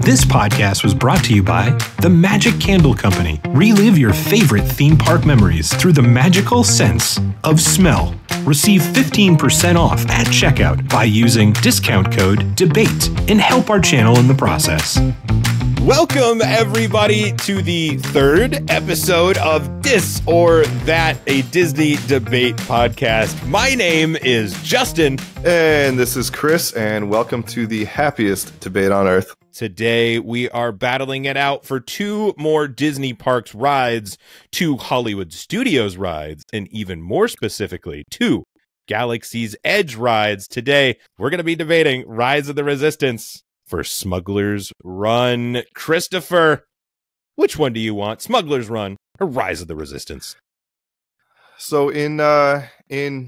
This podcast was brought to you by the Magic Candle Company. Relive your favorite theme park memories through the magical sense of smell. Receive 15% off at checkout by using discount code DEBATE and help our channel in the process. Welcome, everybody, to the third episode of This or That, a Disney debate podcast. My name is Justin. And this is Chris, and welcome to the happiest debate on Earth. Today, we are battling it out for two more Disney Parks rides, two Hollywood Studios rides, and even more specifically, two Galaxy's Edge rides. Today, we're going to be debating Rise of the Resistance for Smugglers Run. Christopher, which one do you want? Smugglers Run or Rise of the Resistance? So in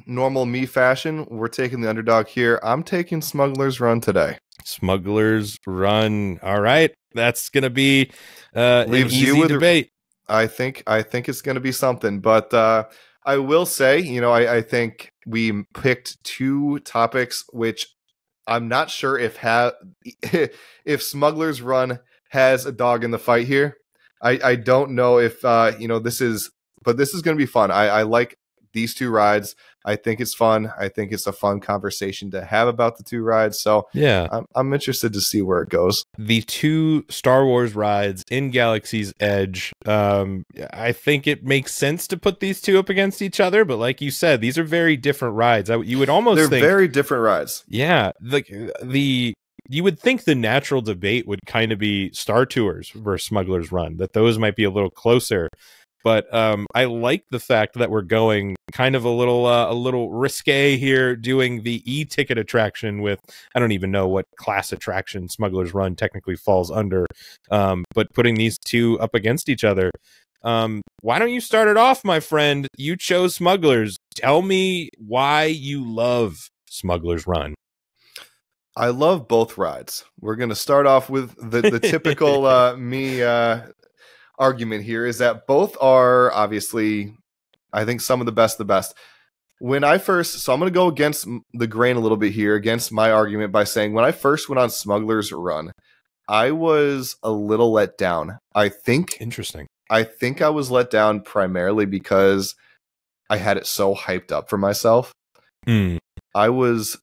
normal me fashion, we're taking the underdog here. I'm taking Smugglers Run today. Smugglers Run. All right. That's going to be an easy debate. I think it's going to be something, but I will say, I think we picked two topics which I'm not sure if Smugglers Run has a dog in the fight here. I don't know if this is going to be fun. I like these two rides. I think it's fun. I think it's a fun conversation to have about the two rides. So yeah, I'm interested to see where it goes. The two Star Wars rides in Galaxy's Edge. I think it makes sense to put these two up against each other, but like you said, these are very different rides. You would almost think very different rides. Yeah, you would think the natural debate would kind of be Star Tours versus Smugglers Run, that those might be a little closer. But I like the fact that we're going kind of a little risque here, doing the e-ticket attraction with, I don't even know what class attraction Smugglers Run technically falls under, but putting these two up against each other. Why don't you start it off, my friend? You chose Smugglers. Tell me why you love Smugglers Run. I love both rides. We're going to start off with the typical me argument here is that both are obviously, I think, some of the best of the best. So I'm going to go against the grain a little bit here, against my argument by saying when I first went on Smugglers Run, I was a little let down. Interesting. I think I was let down primarily because I had it so hyped up for myself. Because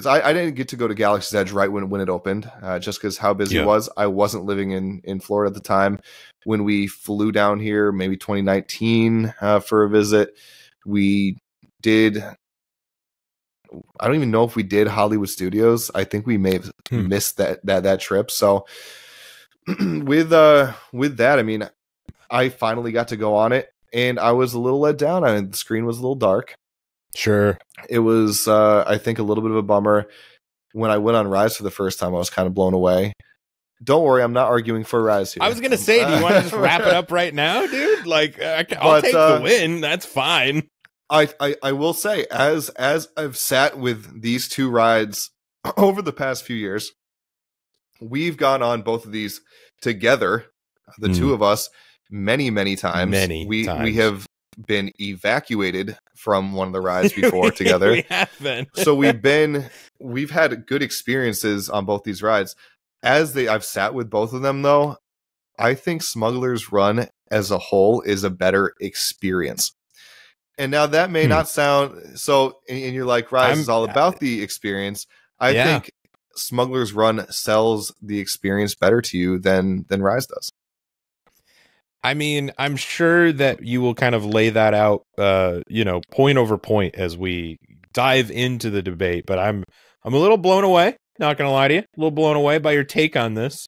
I didn't get to go to Galaxy's Edge right when it opened, just because how busy it was. I wasn't living in Florida at the time. When we flew down here, maybe 2019 for a visit, we did. I don't even know if we did Hollywood Studios. I think we may have missed that trip. So with that, I mean, I finally got to go on it, and I was a little let down. The screen was a little dark. Sure. It was, I think, a little bit of a bummer. When I went on Rise for the first time, I was kind of blown away. Don't worry, I'm not arguing for Rise here. I was going to say, do you want to just wrap it up right now, dude? Like, I'll take the win. That's fine. I will say, as I've sat with these two rides over the past few years, we've gone on both of these together, the two of us, many, many times. We have been evacuated from one of the rides before together. We have been. So we've had good experiences on both these rides. I've sat with both of them though, I think Smugglers Run as a whole is a better experience. And now that may not sound so, and you're like, Rise is all about the experience. I think Smugglers Run sells the experience better to you than Rise does. I mean, I'm sure that you will kind of lay that out, point over point as we dive into the debate. But I'm a little blown away. Not going to lie to you, a little blown away by your take on this,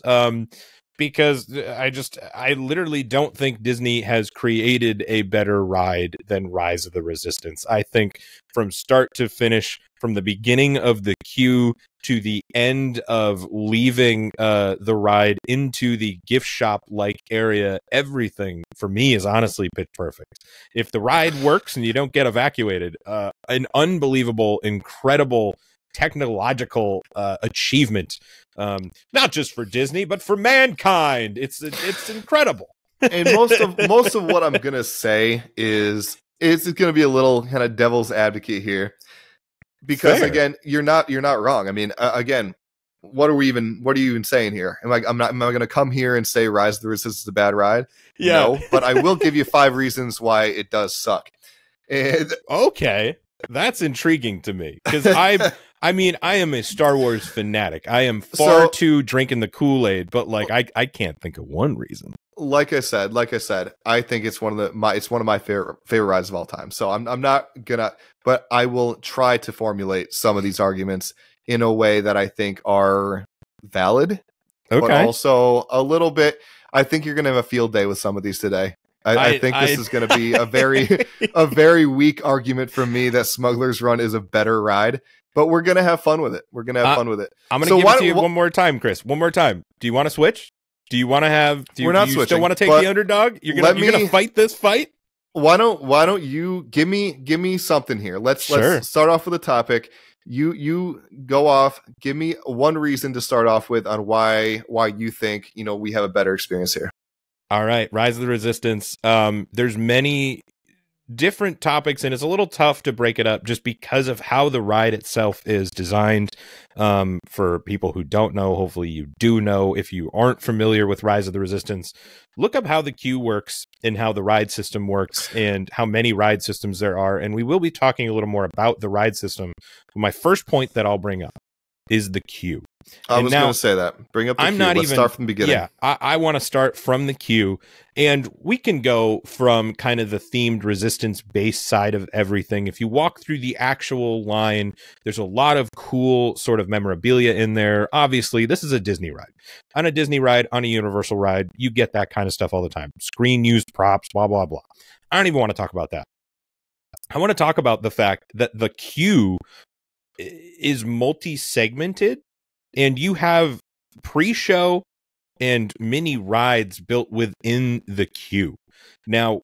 because I literally don't think Disney has created a better ride than Rise of the Resistance. I think from start to finish, from the beginning of the queue to the end of leaving the ride into the gift shop like area, everything for me is honestly pitch perfect. If the ride works and you don't get evacuated, an unbelievable, incredible technological achievement, not just for Disney but for mankind. It's incredible. And most of what I'm gonna say is it's gonna be a little kind of devil's advocate here. Because again, you're not wrong. I mean, again, what are you even saying here? Am I going to come here and say Rise of the Resistance is a bad ride? Yeah. No, but I will give you 5 reasons why it does suck. And okay, that's intriguing to me because I mean, I am a Star Wars fanatic. I am far too drinking the Kool-Aid, but like I can't think of one reason. Like I said, I think it's one of my favorite rides of all time. So I'm not gonna, but I will try to formulate some of these arguments in a way that I think are valid, but also a little bit. I think you're gonna have a field day with some of these today. I think this is going to be a very weak argument from me that Smugglers Run is a better ride, but we're going to have fun with it. I'm going to give it to you one more time, Chris. One more time. Do you want to switch? Do you want to have? We're not do you switching, still want to take the underdog? You're gonna fight this fight? Why don't you give me something here? Let's start off with a topic. You go off. Give me one reason to start off with on why you think we have a better experience here. All right, Rise of the Resistance. There's many different topics, and it's a little tough to break it up just because of how the ride itself is designed. For people who don't know, hopefully you do know. If you aren't familiar with Rise of the Resistance, look up how the queue works and how the ride system works and how many ride systems there are. And we will be talking a little more about the ride system. But my first point that I'll bring up is the queue. I was going to say that. Bring up the queue. Let's start from the beginning. Yeah, I want to start from the queue. And we can go from kind of the themed resistance-based side of everything. If you walk through the actual line, there's a lot of cool sort of memorabilia in there. Obviously, this is a Disney ride. On a Disney ride, on a Universal ride, you get that kind of stuff all the time. Screen-used props, blah, blah, blah. I don't even want to talk about that. I want to talk about the fact that the queue is multi-segmented. And you have pre-show and mini rides built within the queue. Now,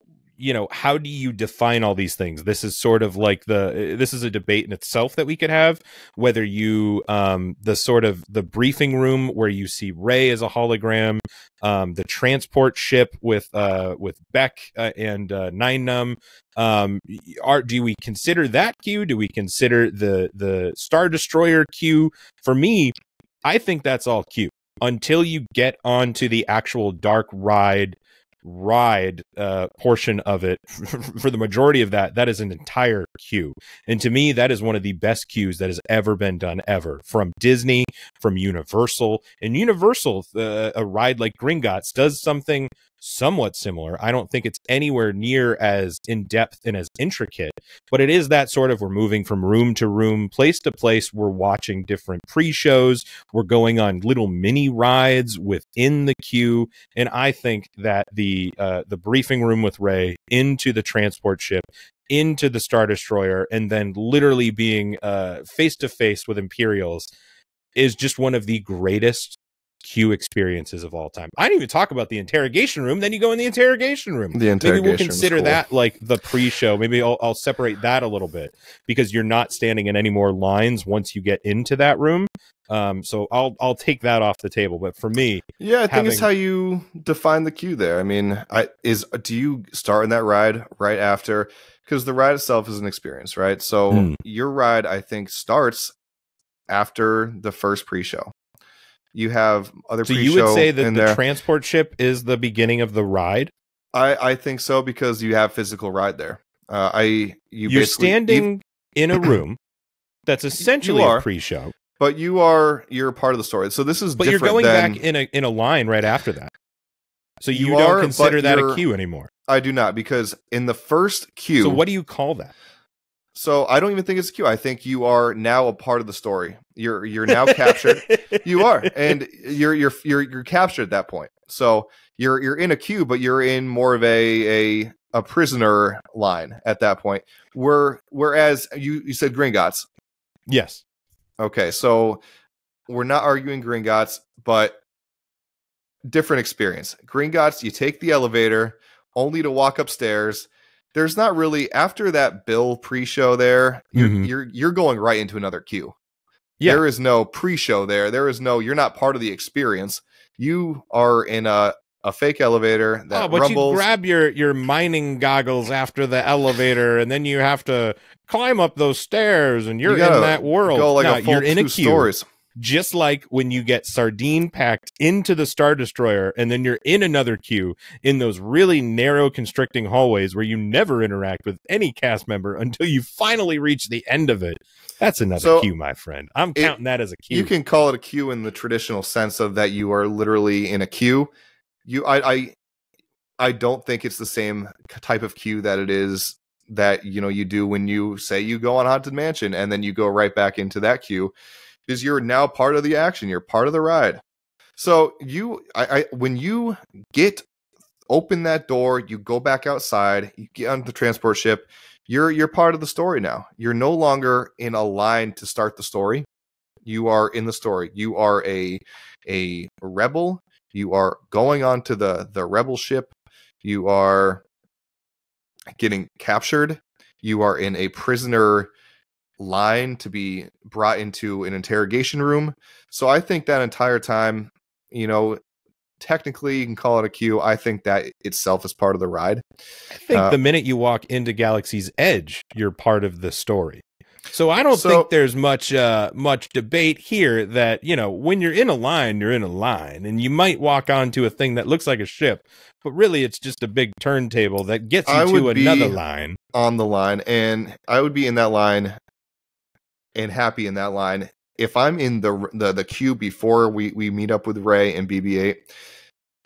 how do you define all these things? This is sort of like this is a debate in itself that we could have, whether you, the briefing room where you see Rey as a hologram, the transport ship with Beck and Nine Num. Do we consider that queue? Do we consider the Star Destroyer queue? For me, I think that's all queue until you get onto the actual dark ride portion of it. For the majority of that is an entire queue. And to me, that is one of the best queues that has ever been done ever, from Disney, from Universal. And Universal, a ride like Gringotts does something somewhat similar. I don't think it's anywhere near as in-depth and as intricate, but it is that sort of, we're moving from room to room, place to place. We're watching different pre-shows. We're going on little mini rides within the queue. And I think that the briefing room with Rey, into the transport ship, into the Star Destroyer, and then literally being face to face with Imperials is just one of the greatest queue experiences of all time. I didn't even talk about the interrogation room. Then you go in the interrogation room. Maybe we'll consider that like the pre-show. Maybe I'll separate that a little bit, because you're not standing in any more lines once you get into that room. So I'll take that off the table. But for me, I think it's how you define the queue there. I mean, do you start in that ride right after? Because the ride itself is an experience, right? So your ride, I think, starts after the first pre-show. You have other pre-show. So you would say that the transport ship is the beginning of the ride? I think so, because you have physical ride there. You're standing in a room that's essentially a pre-show, but you're part of the story. So this is but different. You're going back in a line right after that. So you don't consider that a queue anymore. I do not, because in the first queue. So what do you call that? So I don't even think it's a queue. I think you are now a part of the story. You're now captured. You are, and you're captured at that point. So you're in a queue, but you're in more of a prisoner line at that point. Whereas you said Gringotts. Yes. Okay, so we're not arguing Gringotts, but different experience. Gringotts, you take the elevator only to walk upstairs. There's not really, after that Bill pre-show there, you're going right into another queue. Yeah. There is no pre-show there. You're not part of the experience. You are in a fake elevator that but rumbles. You grab your mining goggles after the elevator, and then you have to climb up those stairs, and you're in that world. Go like you're in a queue. Stories. just like when you get sardine packed into the Star Destroyer and then you're in another queue in those really narrow constricting hallways where you never interact with any cast member until you finally reach the end of it. That's another queue, my friend. I'm counting that as a queue. You can call it a queue in the traditional sense of that you are literally in a queue. I don't think it's the same type of queue that it is that, you know, you do when you say you go on Haunted Mansion and then you go right back into that queue, because you're now part of the action. You're part of the ride. So when you open that door, you go back outside, you get on the transport ship, you're part of the story now. You're no longer in a line to start the story. You are in the story. You are a rebel. You are going on to the rebel ship. You are getting captured. You are in a prisoner line to be brought into an interrogation room. So I think that entire time, you know, technically you can call it a queue. I think that itself is part of the ride. I think the minute you walk into Galaxy's Edge, you're part of the story. So I don't think there's much debate here that, you know, when you're in a line, you're in a line, and you might walk onto a thing that looks like a ship, but really it's just a big turntable that gets you to another line. On the line, and I would be in that line and happy in that line if I'm in the queue before we meet up with Rey and BB-8.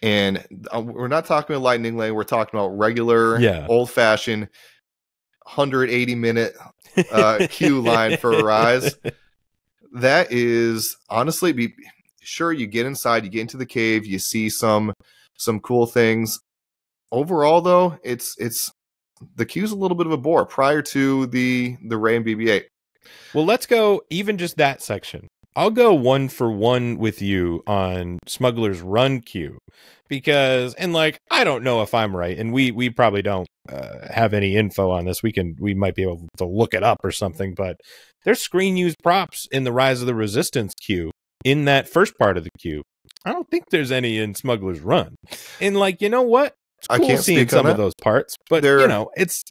And we're not talking about Lightning Lane, we're talking about regular, old-fashioned 180-minute queue line for a rise. That is honestly, sure, you get inside, you get into the cave, you see some cool things. Overall, though, it's the queue's a little bit of a bore prior to the Rey and BB-8. Well, let's go even just that section. I'll go 1-for-1 with you on Smuggler's Run queue, because, and like, I don't know if I'm right, and we probably don't have any info on this. We might be able to look it up or something, but there's screen used props in the Rise of the Resistance queue in that first part of the queue. I don't think there's any in Smuggler's Run. And like, you know what? It's cool, I can't seeing some of those parts, but you know, it's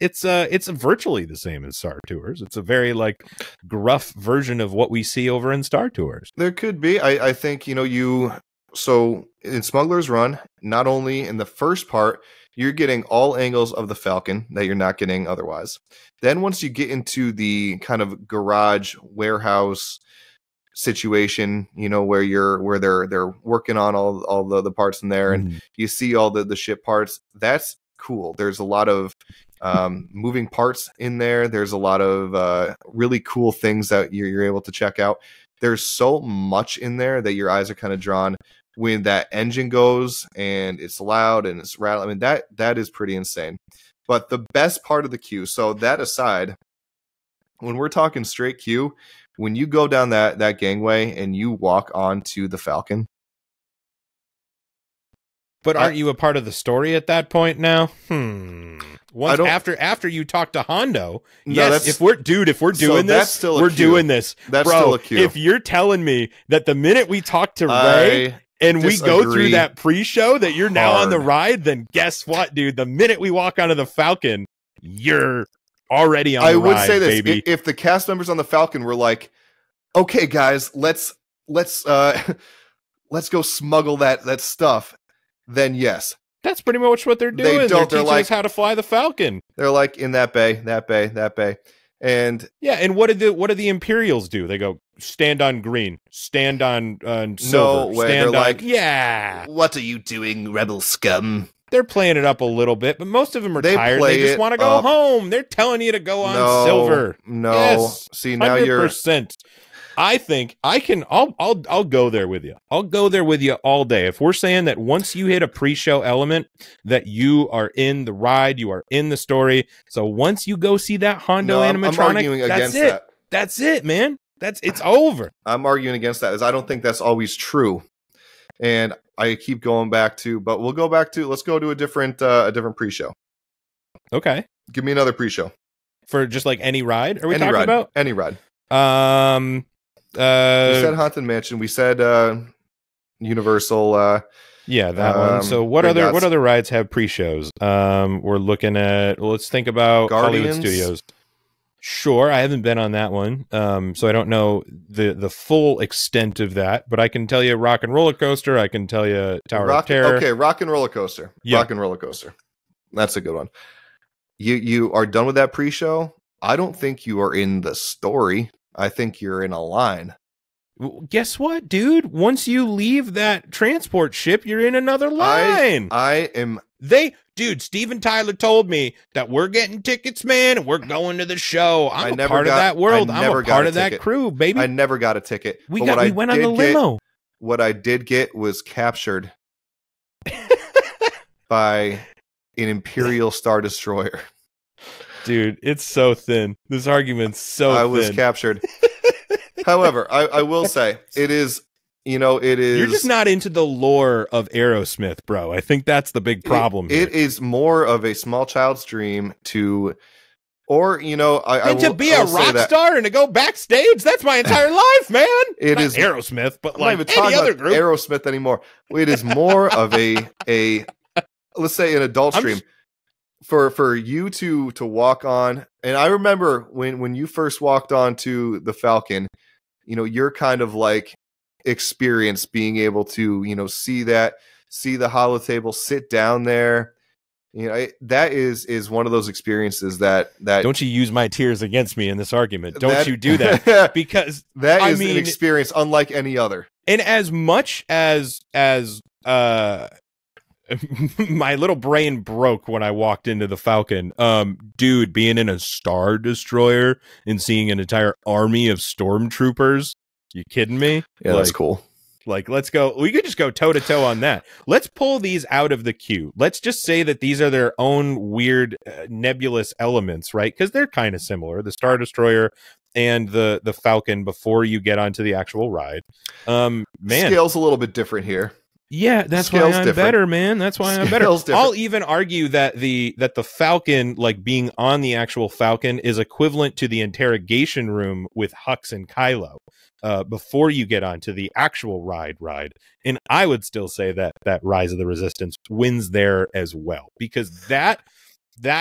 virtually the same as Star Tours. It's a very like gruff version of what we see over in Star Tours. There could be. I think, you know, so in Smuggler's Run, not only in the first part, you're getting all angles of the Falcon that you're not getting otherwise. Then once you get into the kind of garage warehouse situation, you know, where they're working on all the parts in there, and you see all the ship parts, that's cool. There's a lot of moving parts in there. There's a lot of really cool things that you're able to check out. There's so much in there that your eyes are kind of drawn. When that engine goes and it's loud and it's rattling, I mean, that is pretty insane. But the best part of the queue, so that aside, when we're talking straight queue, when you go down that gangway and you walk onto the Falcon. But aren't you a part of the story at that point now? Once after you talk to Hondo, yes, if we're doing this, we're doing this. That's bro, still a queue. If you're telling me that the minute we talk to Rey and we go through that pre-show that you're now on the ride, then guess what, dude? The minute we walk onto the Falcon, you're already on the ride, I would say this, baby. If the cast members on the Falcon were like, okay, guys, let's go smuggle that stuff, then yes. That's pretty much what they're doing. They're teaching us how to fly the Falcon. They're like, in that bay. And yeah, and what did the Imperials do? They go, stand on green, stand on silver, stand on... yeah. What are you doing, rebel scum? They're playing it up a little bit, but most of them are tired. They just want to go home. They're telling you to go on silver. No. Yes, see, now 100%. I think I'll go there with you. I'll go there with you all day. If we're saying that once you hit a pre-show element, that you are in the ride, you are in the story. So once you go see that Hondo animatronic, I'm arguing against that. That's it, man. It's over. I'm arguing against that, as I don't think that's always true. And I keep going back to, but we'll go back to, let's go to a different pre-show. Okay. Give me another pre-show. For just like any ride? Are we talking about? Any ride. We said Haunted Mansion. We said Universal. Yeah, that one. So what other rides have pre-shows? We're looking at, let's think about Guardians. Hollywood Studios. Sure, I haven't been on that one, so I don't know the full extent of that. But I can tell you Rock and Roller Coaster. I can tell you Tower of Terror. Okay, Rock and Roller Coaster. Yeah. Rock and Roller Coaster. That's a good one. You are done with that pre-show. I don't think you are in the story. I think you're in a line. Guess what, dude? Once you leave that transport ship, you're in another line. Dude, Steven Tyler told me that we're getting tickets, man, and we're going to the show. I'm a part of that world. I'm a part of that crew, baby. I never got a ticket. We went on the limo. What I did get was captured by an Imperial Star Destroyer. Dude, it's so thin. This argument's so thin. I was captured. However, I will say it is. You're just not into the lore of Aerosmith, bro. I think that's the big problem. It is more of a small child's dream to, to be a rock star and to go backstage. That's my entire life, man. It is Aerosmith, but I'm like any other group. Aerosmith anymore. It is more of a let's say an adult dream. For you to walk on, and I remember when you first walked onto the Falcon, you're kind of like experience being able to see the holotable, sit down there. That is one of those experiences that don't you use my tears against me in this argument. Don't you do that, because that is an experience unlike any other. And as much as my little brain broke when I walked into the Falcon. Dude, being in a Star Destroyer and seeing an entire army of stormtroopers. You kidding me? Yeah, that's cool. Like, let's go. We could just go toe to toe on that. Let's pull these out of the queue. Let's just say that these are their own weird nebulous elements, right? Because they're kind of similar. The Star Destroyer and the Falcon before you get onto the actual ride. Man, scale's a little bit different here. Yeah, that's why I'm better, man. That's why I'm better. I'll even argue that the Falcon, like being on the actual Falcon, is equivalent to the interrogation room with Hux and Kylo before you get onto the actual ride. And I would still say that Rise of the Resistance wins there as well, because that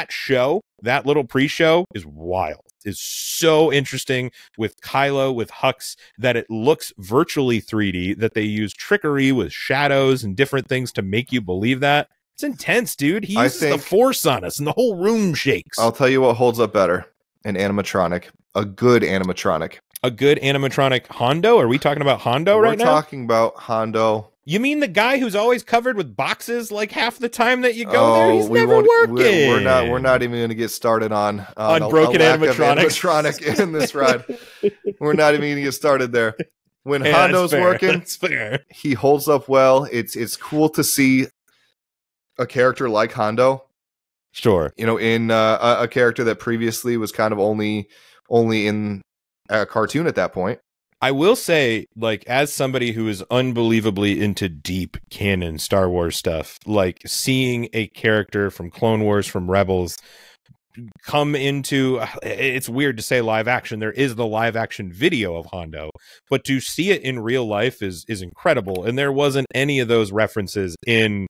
show, that little pre-show, is wild. Is so interesting with Kylo, with Hux, that it looks virtually 3D, that they use trickery with shadows and different things to make you believe that. It's intense, dude. He uses the Force on us and the whole room shakes. I'll tell you what holds up better. An animatronic. A good animatronic. A good animatronic Hondo? Are we talking about Hondo right now? We're talking about Hondo. You mean the guy who's always covered with boxes like half the time that you go there? He's never working. We're not even going to get started on broken animatronic in this ride. We're not even going to get started there. When Hondo's working, he holds up well. It's cool to see a character like Hondo. Sure. In a character that previously was kind of only in a cartoon at that point. I will say, like, as somebody who is unbelievably into deep canon Star Wars stuff, like seeing a character from Clone Wars, from Rebels, come into, it's weird to say live action. There is the live action video of Hondo, but to see it in real life is incredible. And there wasn't any of those references in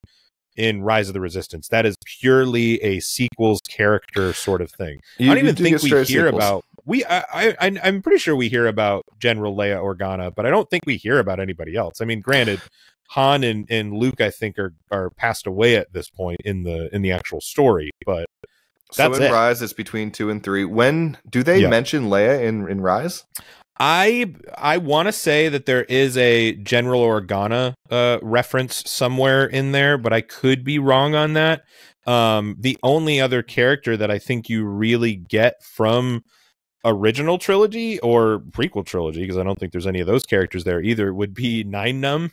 Rise of the Resistance. That is purely a sequels character sort of thing. I don't even think we hear about. I'm pretty sure we hear about General Leia Organa, but I don't think we hear about anybody else. I mean, granted, Han and Luke, I think, are passed away at this point in the actual story, but that's it. Rise, it's between 2 and 3. When do they mention Leia in Rise? I want to say that there is a General Organa reference somewhere in there, but I could be wrong on that. The only other character that I think you really get from original trilogy or prequel trilogy, because I don't think there's any of those characters there either, would be Nine Num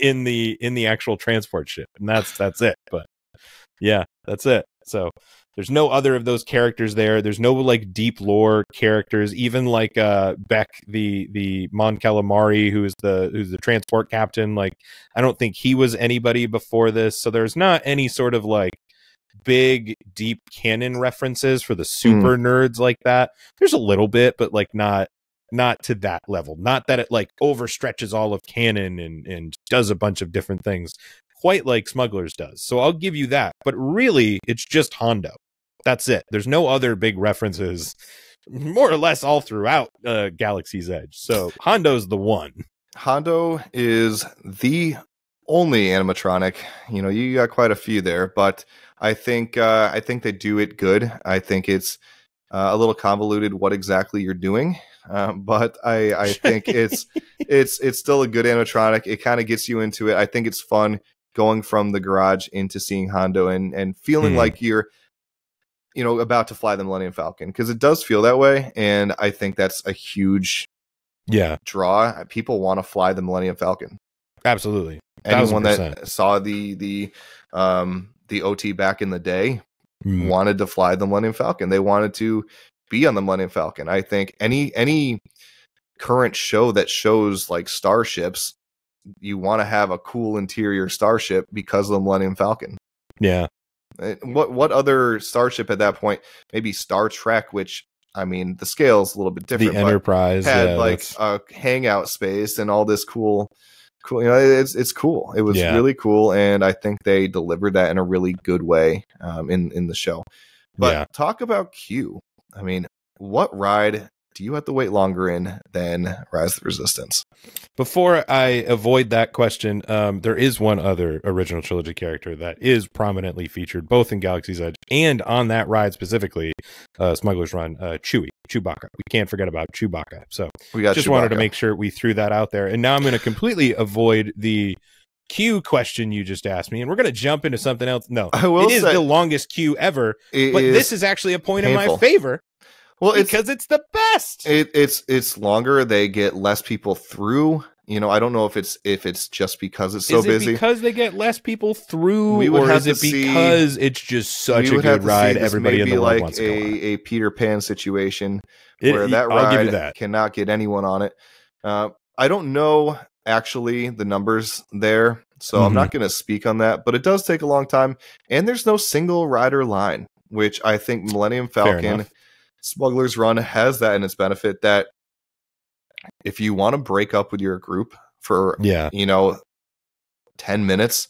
in the actual transport ship, and that's it. But yeah, that's it. So there's no other of those characters there. There's no like deep lore characters, even like Beck, the Mon Calamari, who's the transport captain. Like, I don't think he was anybody before this. So there's not any sort of like big deep canon references for the super nerds like that. There's a little bit, but like not to that level. Not that it like overstretches all of canon and does a bunch of different things quite like Smugglers does. So I'll give you that. But really, it's just Hondo. That's it. There's no other big references more or less all throughout Galaxy's Edge. So Hondo's the one. Hondo is the only animatronic. You got quite a few there, but I think they do it good. I think it's a little convoluted what exactly you're doing, but I think it's still a good animatronic. It kind of gets you into it. I think it's fun going from the garage into seeing Hondo and feeling like you're about to fly the Millennium Falcon, because it does feel that way, and I think that's a huge draw. People want to fly the Millennium Falcon. Absolutely. Anyone that saw the OT back in the day wanted to fly the Millennium Falcon. They wanted to be on the Millennium Falcon. I think any current show that shows like starships, you want to have a cool interior starship because of the Millennium Falcon. Yeah. What other starship at that point? Maybe Star Trek, which, I mean, the scale's a little bit different. The Enterprise had a hangout space and all this cool. It's cool. It was really cool, and I think they delivered that in a really good way in the show. But talk about Q. I mean, what ride do you have to wait longer in than Rise of the Resistance? Before I avoid that question, there is one other original trilogy character that is prominently featured both in Galaxy's Edge and on that ride specifically, Smugglers Run, Chewbacca. We can't forget about Chewbacca. So we just wanted to make sure we threw that out there. And now I'm going to completely avoid the Q question you just asked me, and we're going to jump into something else. No, it is the longest queue ever, but this is actually a point in my favor. Well, because it's the best. It's longer. They get less people through. I don't know if it's just because it's so busy. Because they get less people through, or is it because it's just such a good ride? Everybody in the world wants to go on. A Peter Pan situation where that ride cannot get anyone on it. I don't know actually the numbers there, so I'm not going to speak on that. But it does take a long time, and there's no single rider line, which I think Millennium Falcon Smugglers Run has that in its benefit, that if you want to break up with your group for 10 minutes,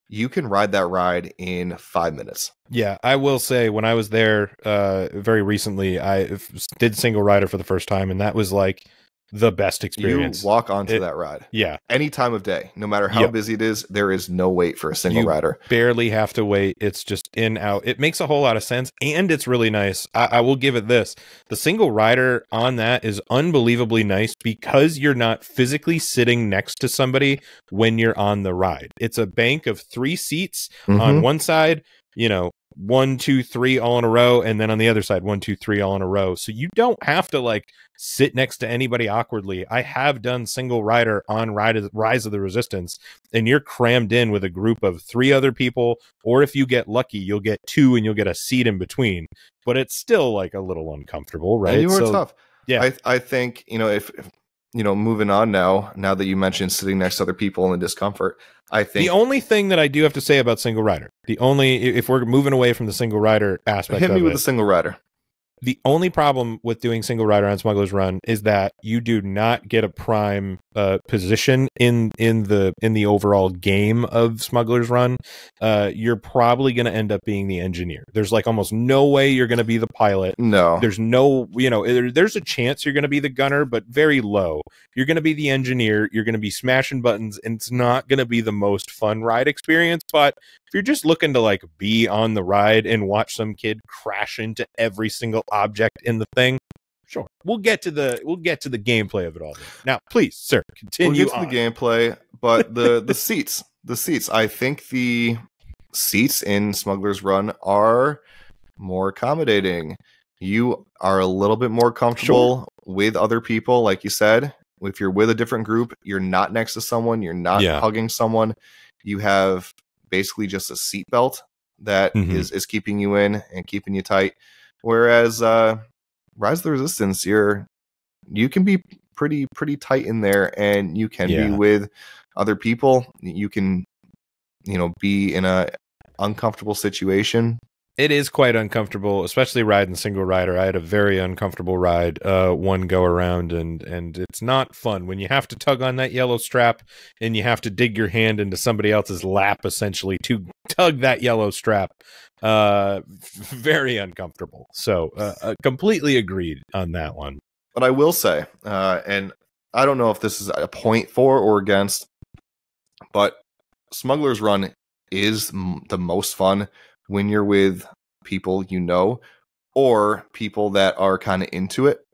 you can ride that ride in 5 minutes. Yeah, I will say when I was there very recently, I did single rider for the first time, and that was like the best experience. You walk onto that ride. Yeah. Any time of day, no matter how busy it is, there is no wait for a single rider. Barely have to wait. It's just in, out. It makes a whole lot of sense, and it's really nice. I will give it this. The single rider on that is unbelievably nice because you're not physically sitting next to somebody when you're on the ride. It's a bank of 3 seats on one side, 1, 2, 3 all in a row, and then on the other side 1, 2, 3 all in a row. So you don't have to like sit next to anybody awkwardly. I have done single rider on Rise of the Resistance, and you're crammed in with a group of 3 other people, or if you get lucky, you'll get 2 and you'll get a seat in between. But it's still like a little uncomfortable, right? And you were tough. Yeah, I think if moving on now that you mentioned sitting next to other people and the discomfort, I think the only thing that I do have to say about single rider, if we're moving away from the single rider aspect, hit me with the single rider. The only problem with doing single rider on Smugglers Run is that you do not get a prime position in the overall game of Smugglers Run. You're probably going to end up being the engineer. There's like almost no way you're going to be the pilot. No, there's no, there's a chance you're going to be the gunner, but very low. You're going to be the engineer. You're going to be smashing buttons, and it's not going to be the most fun ride experience. But if you're just looking to like be on the ride and watch some kid crash into every single object in the thing, sure, we'll get to the gameplay of it all. Now, please, sir, continue. We'll get to the gameplay, but the seats. I think the seats in Smugglers Run are more accommodating. You are a little bit more comfortable with other people, like you said. If you're with a different group, you're not next to someone, you're not hugging someone. You have basically just a seat belt that is keeping you in and keeping you tight. Whereas Rise of the Resistance, you can be pretty tight in there, and you can be with other people. You can be in a uncomfortable situation It is quite uncomfortable, especially riding single rider. I had a very uncomfortable ride one go around, and it's not fun when you have to tug on that yellow strap and you have to dig your hand into somebody else's lap essentially to tug that yellow strap. Very uncomfortable. So completely agreed on that one. But I will say, and I don't know if this is a point for or against, but Smuggler's Run is the most fun when you're with people you know, or people that are kind of into it.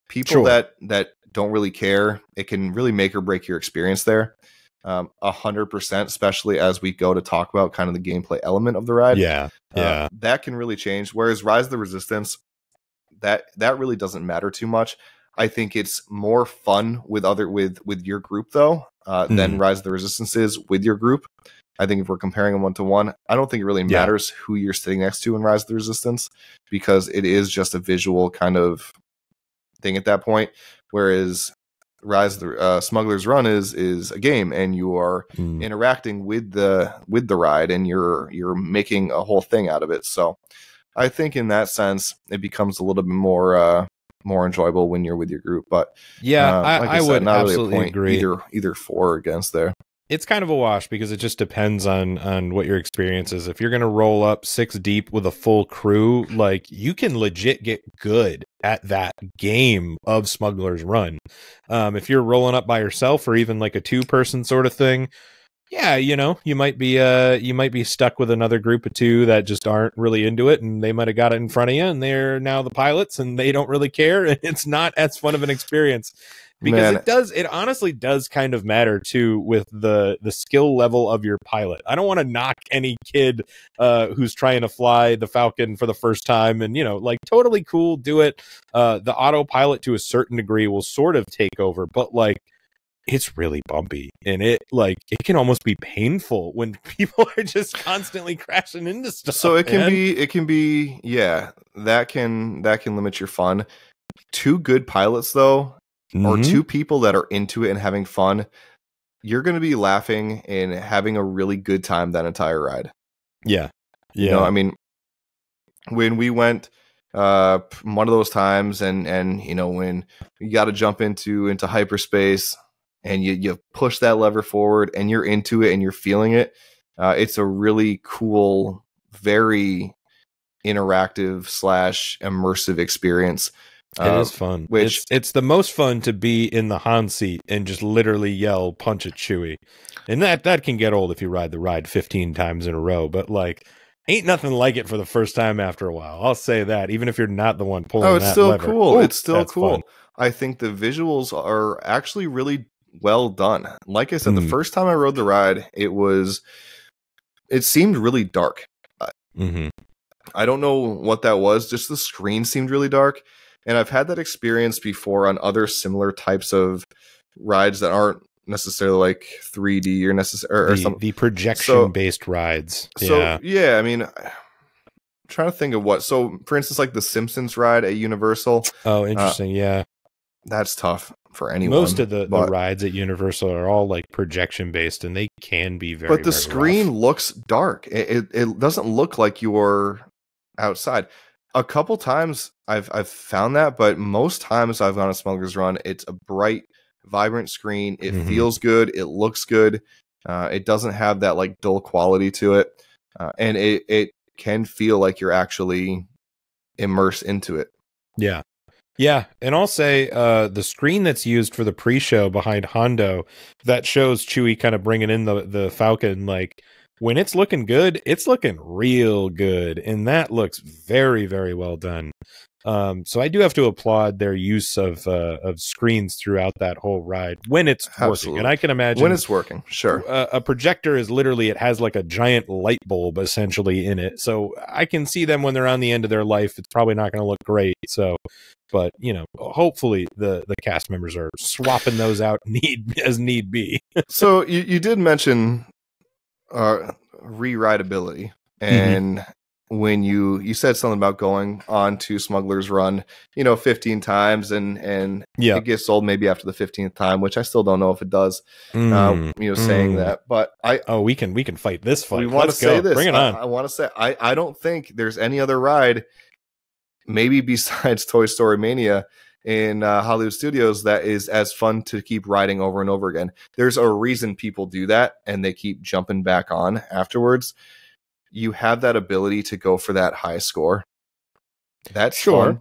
People that don't really care. It can really make or break your experience there. 100%, especially as we go to talk about kind of the gameplay element of the ride. Yeah. That can really change. Whereas Rise of the Resistance, that really doesn't matter too much. I think it's more fun with your group though than Rise of the Resistance is with your group. I think if we're comparing them 1-to-1, I don't think it really matters who you're sitting next to in Rise of the Resistance, because it is just a visual kind of thing at that point. Whereas Smuggler's Run is a game, and you are interacting with the ride, and you're making a whole thing out of it. So I think in that sense, it becomes a little bit more enjoyable when you're with your group. But I would not absolutely really agree. Either for or against there. It's kind of a wash because it just depends on what your experience is. If you're going to roll up 6 deep with a full crew, like, you can legit get good at that game of Smuggler's Run. If you're rolling up by yourself or even like a 2-person sort of thing, yeah, you might be stuck with another group of 2 that just aren't really into it, and they might have got it in front of you, and they're now the pilots, and they don't really care, and it's not as fun of an experience. Because it honestly does kind of matter too with the skill level of your pilot. I don't want to knock any kid who's trying to fly the Falcon for the first time, and like, totally cool, do it. The autopilot to a certain degree will sort of take over, but like, it's really bumpy, and it can almost be painful when people are just constantly crashing into stuff. So it can be that can limit your fun. 2 good pilots though, or 2 people that are into it and having fun, you're going to be laughing and having a really good time that entire ride. Yeah. I mean, when we went one of those times, and when you got to jump into hyperspace, and you push that lever forward, and you're into it and you're feeling it, it's a really cool, very interactive / immersive experience. It is fun. It's the most fun to be in the Han seat and just literally yell, "Punch it, Chewie," and that can get old if you ride the ride 15 times in a row. But like, ain't nothing like it for the first time after a while. I'll say that, even if you're not the one pulling. It's still lever. Cool. It's still cool. Fun. I think the visuals are actually really well done. Like I said, the first time I rode the ride, it seemed really dark. I don't know what that was. Just the screen seemed really dark. And I've had that experience before on other similar types of rides that aren't necessarily like 3D or something. The projection-based rides. So, I mean, I'm trying to think of what. So, for instance, like the Simpsons ride at Universal. Oh, interesting. That's tough for anyone. Most of the rides at Universal are all like projection-based, and they can be very, but the screen looks dark. It doesn't look like you're outside. A couple times I've found that, but most times I've gone to Smuggler's Run, it's a bright, vibrant screen. It feels good. It looks good. It doesn't have that like dull quality to it, and it can feel like you're actually immersed into it. Yeah, and I'll say the screen that's used for the pre-show behind Hondo that shows Chewie kind of bringing in the Falcon, like, when it's looking good, it's looking real good, and that looks very, very well done. So I do have to applaud their use of screens throughout that whole ride when it's working. And I can imagine when it's working, sure. A projector is literally, it has like a giant light bulb essentially in it. So I can see them when they're on the end of their life. It's probably not going to look great. So, but hopefully the cast members are swapping those out as need be. So you did mention re-rideability, and when you said something about going on to Smugglers Run, 15 times and it gets old maybe after the 15th time, which I still don't know if it does. Saying that, but we can fight this fight. We want to say this. Bring it on. I want to say I don't think there's any other ride, maybe besides Toy Story Mania in Hollywood Studios, that is as fun to keep riding over and over again. There's a reason people do that, and they keep jumping back on afterwards. You have that ability to go for that high score. That's fun.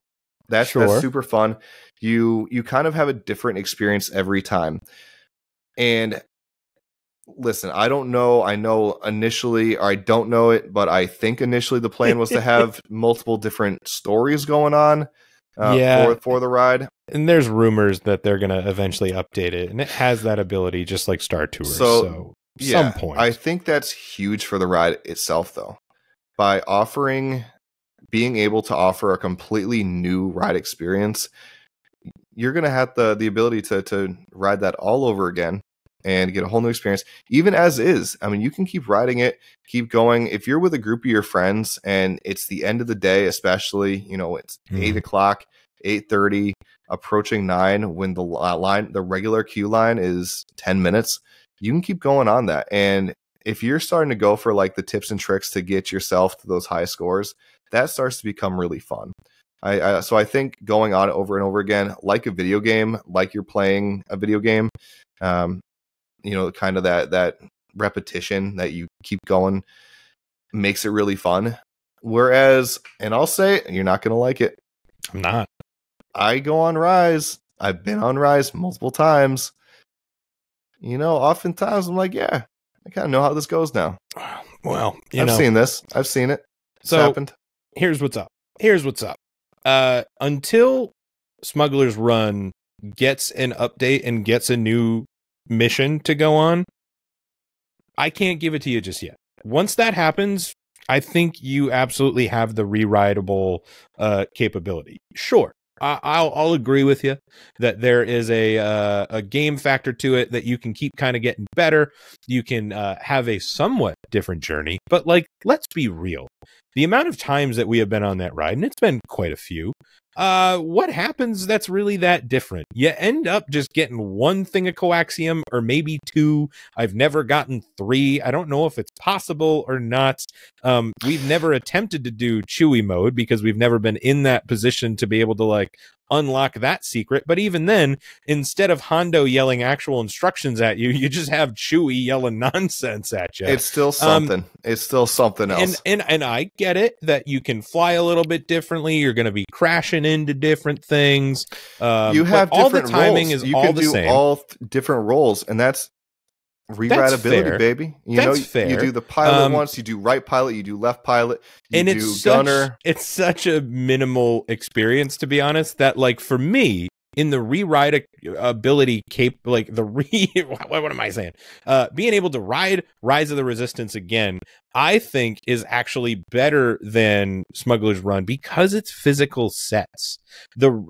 That's super fun. You kind of have a different experience every time. And listen, I don't know. I know initially, or I don't know it, but I think initially the plan was to have multiple different stories going on for the ride. And there's rumors that they're going to eventually update it, and it has that ability just like Star Tours. So some point. I think that's huge for the ride itself, though. By being able to offer a completely new ride experience, you're going to have the ability to ride that all over again and get a whole new experience, even as is. I mean, you can keep riding it, keep going. If you're with a group of your friends and it's the end of the day, especially, it's 8 o'clock, 8:30, approaching 9, when the regular queue line is 10 minutes, you can keep going on that. And if you're starting to go for like the tips and tricks to get yourself to those high scores, that starts to become really fun. So I think going on over and over again, like a video game, like you're playing a video game, kind of that repetition that you keep going makes it really fun. Whereas, and I'll say, you're not going to like it. I'm not. I go on Rise. I've been on Rise multiple times. Oftentimes I'm like, yeah, I kind of know how this goes now. Well, I've seen this. I've seen it. It's happened. Here's what's up. Until Smugglers Run gets an update and gets a new mission to go on, I can't give it to you just yet. Once that happens, I think you absolutely have the re-rideable capability. Sure. I'll agree with you that there is a game factor to it, that you can keep kind of getting better. You can have a somewhat different journey, but let's be real. The amount of times that we have been on that ride, and it's been quite a few, what happens that's really that different? You end up just getting one thing of coaxium, or maybe 2. I've never gotten 3. I don't know if it's possible or not. We've never attempted to do Chewy mode because we've never been in that position to be able to unlock that secret. But even then, instead of Hondo yelling actual instructions at you, you just have Chewy yelling nonsense at you. It's still something. It's still something else. And I get it that you can fly a little bit differently. You're going to be crashing into different things. You have all the different timing roles. is You all can the do same. all different roles, and that's re-rideability, baby. That's fair. You do the pilot once, you do right pilot, you do left pilot, you do gunner. It's such a minimal experience, to be honest, that for me, in the re-rideability what am I saying? Being able to ride Rise of the Resistance again, I think is actually better than Smuggler's Run because it's physical sets. There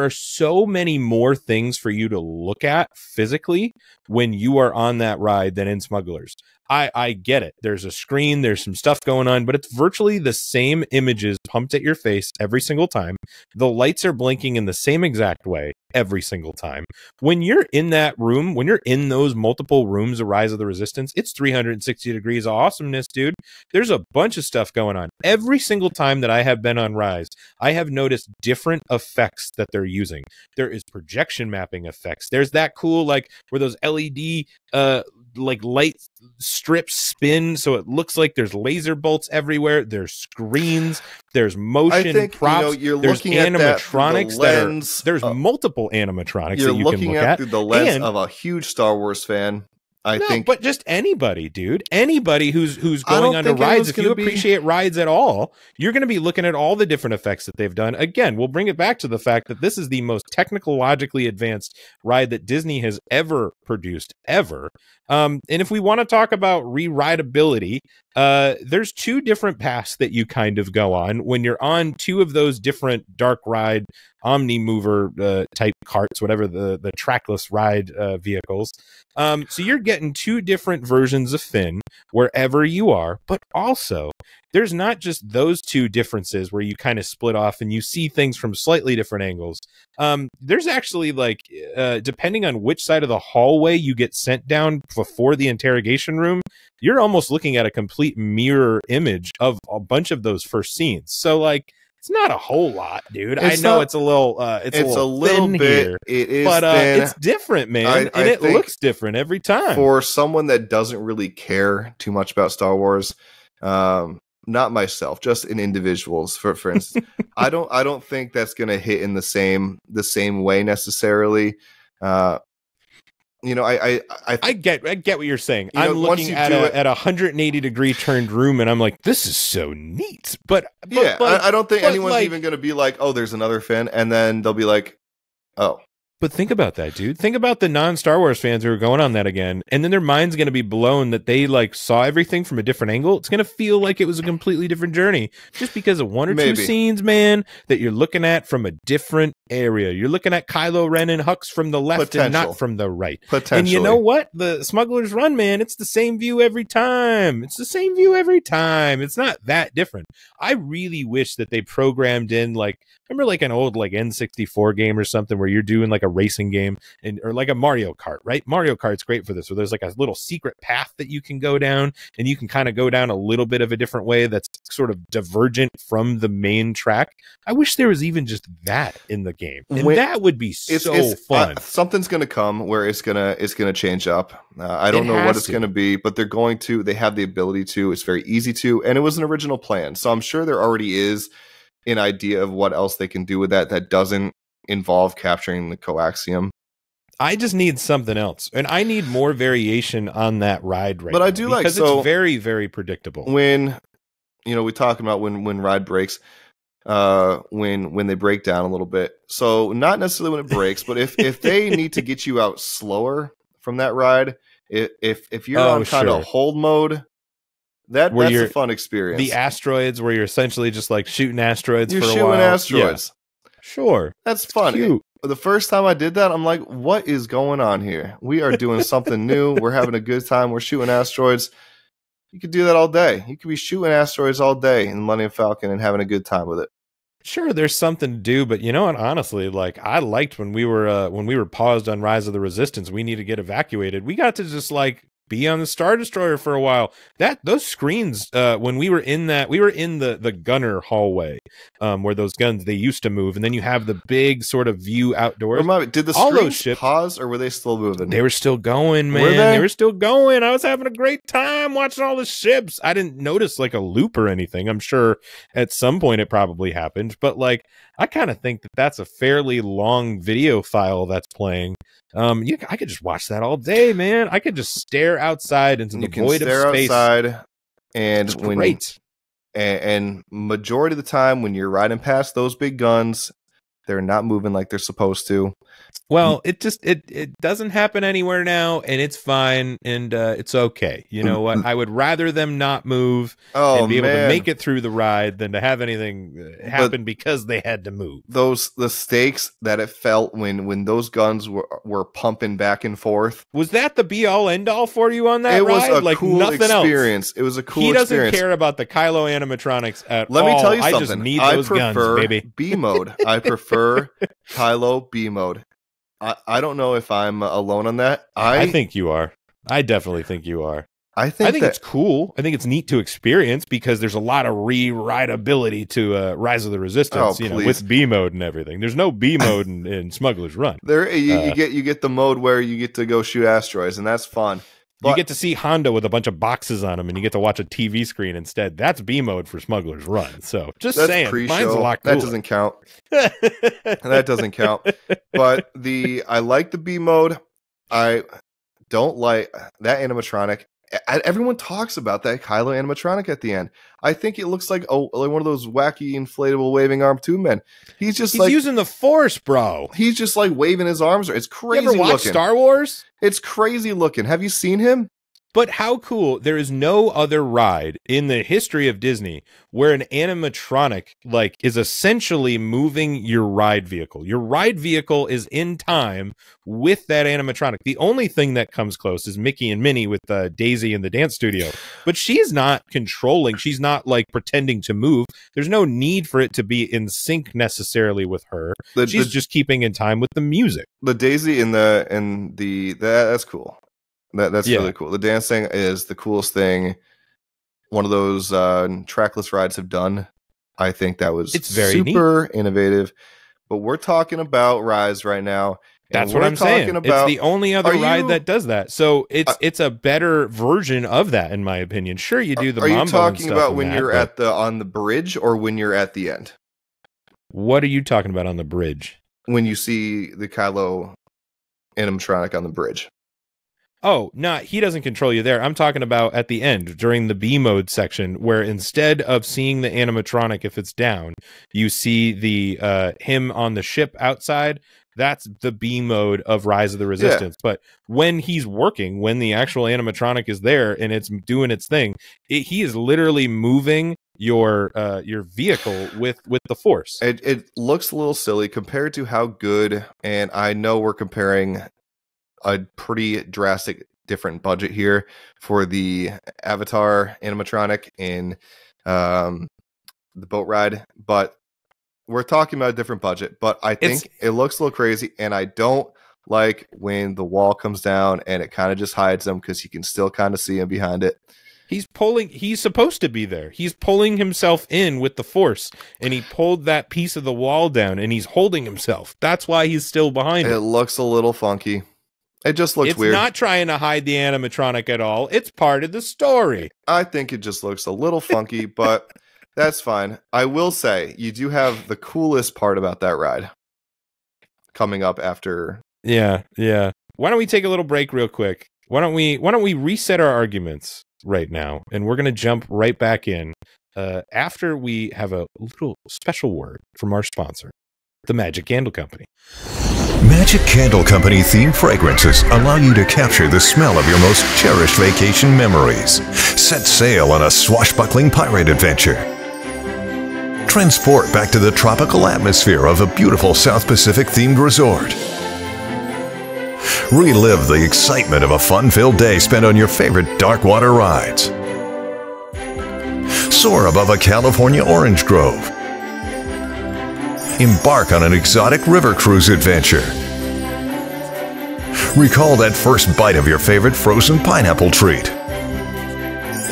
are so many more things for you to look at physically when you are on that ride than in Smugglers. I get it. There's a screen, there's some stuff going on, but it's virtually the same images pumped at your face every single time. The lights are blinking in the same exact way every single time. When you're in that room, when you're in those multiple rooms of Rise of the Resistance, it's 360 degrees of awesomeness, dude. There's a bunch of stuff going on. Every single time that I have been on Rise, I have noticed different effects that they're using. There is projection mapping effects. There's that cool, where those LED light strips spin so it looks like there's laser bolts everywhere. There's screens, there's motion props, there's animatronics there's multiple animatronics that you can look at. You're looking at through the lens of a huge Star Wars fan. I think, but just anybody, dude. Anybody who's going on to rides, if you appreciate rides at all, you're going to be looking at all the different effects that they've done. Again, we'll bring it back to the fact that this is the most technologically advanced ride that Disney has ever produced, ever. And if we want to talk about re-rideability, there's 2 different paths that you kind of go on when you're on 2 of those different dark ride omni-mover type carts, whatever the trackless ride vehicles. So you're getting 2 different versions of Finn wherever you are, but also there's not just those two differences where you kind of split off and you see things from slightly different angles. There's actually like, depending on which side of the hallway you get sent down before the interrogation room, you're almost looking at a complete mirror image of a bunch of those first scenes. So like, it's not a whole lot, dude. I know it's a little, it's a little bit here, it is, but thin. it's different, man, and it looks different every time. For someone that doesn't really care too much about Star Wars, not myself, just in individuals, for instance, I don't think that's going to hit in the same way necessarily. You know, I get what you're saying. I'm looking at a 180 degree turned room, and I'm like, this is so neat. But yeah, I don't think anyone's even going to be like, oh, there's another fin, and then they'll be like, oh. But think about that, dude. Think about the non-Star Wars fans who are going on that again, and then their mind's going to be blown that they like saw everything from a different angle. It's going to feel like it was a completely different journey just because of one or two scenes, man, that you're looking at from a different area. You're looking at Kylo Ren and Hux from the left and not from the right. And you know what? The Smugglers Run, man, it's the same view every time. It's the same view every time. It's not that different. I really wish that they programmed in, like, remember like an old like N64 game or something where you're doing like a racing game or like a Mario Kart, right? Mario Kart's great for this, where there's like a little secret path that you can go down, and you can kind of go down a little bit of a different way that's sort of divergent from the main track. I wish there was even just that in the game, and that would be so fun. Something's going to come where it's gonna change up. I don't know what it's going to be, but they have the ability to. It's very easy to, and it was an original plan, so I'm sure there already is an idea of what else they can do with that doesn't involve capturing the coaxium. I just need something else, and I need more variation on that ride right now. But I do because it's very, very predictable. When we talk about when ride breaks, when they break down a little bit. So not necessarily when it breaks, but if they need to get you out slower from that ride, if you're on kind of hold mode. That's a fun experience. The asteroids, where you're essentially just like shooting asteroids for a while. You're shooting asteroids. Yeah. Sure. That's fun. The first time I did that, I'm like, what is going on here? We are doing something new. We're having a good time. We're shooting asteroids. You could do that all day. You could be shooting asteroids all day in Millennium Falcon and having a good time with it. Sure, there's something to do, but you know what? Honestly, like I liked when we were paused on Rise of the Resistance. We need to get evacuated. We got to just like be on the Star Destroyer for a while. Those screens, when we were in the gunner hallway, where those guns they used to move, and then you have the big sort of view outdoors. Did the screens pause, or were they still moving? They were still going, man. They were still going. I was having a great time watching all the ships. I didn't notice like a loop or anything. I'm sure at some point it probably happened, but like I kind of think that that's a fairly long video file that's playing. I could just watch that all day, man. I could just stare outside into the void of space. Outside, and and majority of the time when you're riding past those big guns, they're not moving like they're supposed to. Well, it doesn't happen anywhere now, and it's fine, and it's okay. You know what? I would rather them not move and be able to make it through the ride than to have anything happen because they had to move. The stakes that it felt when those guns were pumping back and forth. Was that the be all end all for you on that ride? It was a like cool nothing experience. Else. It was a cool experience. He doesn't care about the Kylo animatronics at all. Let me tell you something. I just need those guns, baby. B mode. I prefer Kylo B mode. I don't know if I'm alone on that. I think you are. I definitely think you are. I think it's cool. I think it's neat to experience because there's a lot of re-rideability to Rise of the Resistance, with B mode and everything. There's no B mode in Smugglers Run. You get the mode where you get to go shoot asteroids, and that's fun. But you get to see Honda with a bunch of boxes on them, and you get to watch a TV screen instead. That's B mode for Smugglers Run. So just saying, mine's a lot cooler. That doesn't count. That doesn't count. But I like the B mode. I don't like that animatronic. Everyone talks about that Kylo animatronic at the end. I think it looks like one of those wacky inflatable waving arm tube men. He's using the Force, bro. He's just like waving his arms. It's crazy. You ever watch looking. Star Wars? It's crazy looking. Have you seen him? But how cool, there is no other ride in the history of Disney where an animatronic like is essentially moving your ride vehicle. Your ride vehicle is in time with that animatronic. The only thing that comes close is Mickey and Minnie with Daisy in the dance studio. But she's not controlling. She's not like pretending to move. There's no need for it to be in sync necessarily with her. She's just keeping in time with the music. The Daisy that's cool. That's really cool. The dancing is the coolest thing one of those trackless rides have done. I think that was very super innovative. But we're talking about Rise right now. That's what I'm saying. It's the only other ride that does that. So it's a better version of that, in my opinion. Sure, you do the Mambo. Are you talking about when you're on the bridge or when you're at the end? What are you talking about on the bridge? When you see the Kylo animatronic on the bridge. Oh, no, he doesn't control you there. I'm talking about at the end during the B mode section where instead of seeing the animatronic if it's down, you see the him on the ship outside. That's the B mode of Rise of the Resistance. Yeah. But when he's working, when the actual animatronic is there and it's doing its thing, he is literally moving your vehicle with the Force. It looks a little silly compared to how good, and I know we're comparing a pretty drastic different budget here for the Avatar animatronic in the boat ride, but we're talking about a different budget. But I think it looks a little crazy, and I don't like when the wall comes down and it kind of just hides them because you can still kind of see him behind it. He's supposed to be there. He's pulling himself in with the Force, and he pulled that piece of the wall down, and he's holding himself. That's why he's still behind it. It looks a little funky. It just looks weird. It's not trying to hide the animatronic at all. It's part of the story. I think it just looks a little funky, but that's fine. I will say, you do have the coolest part about that ride coming up after. Yeah. Why don't we take a little break real quick? Why don't we reset our arguments right now? And we're going to jump right back in after we have a little special word from our sponsor, the Magic Candle Company. Magic Candle Company themed fragrances allow you to capture the smell of your most cherished vacation memories. Set sail on a swashbuckling pirate adventure. Transport back to the tropical atmosphere of a beautiful South Pacific themed resort. Relive the excitement of a fun-filled day spent on your favorite dark water rides. Soar above a California orange grove. Embark on an exotic river cruise adventure. Recall that first bite of your favorite frozen pineapple treat.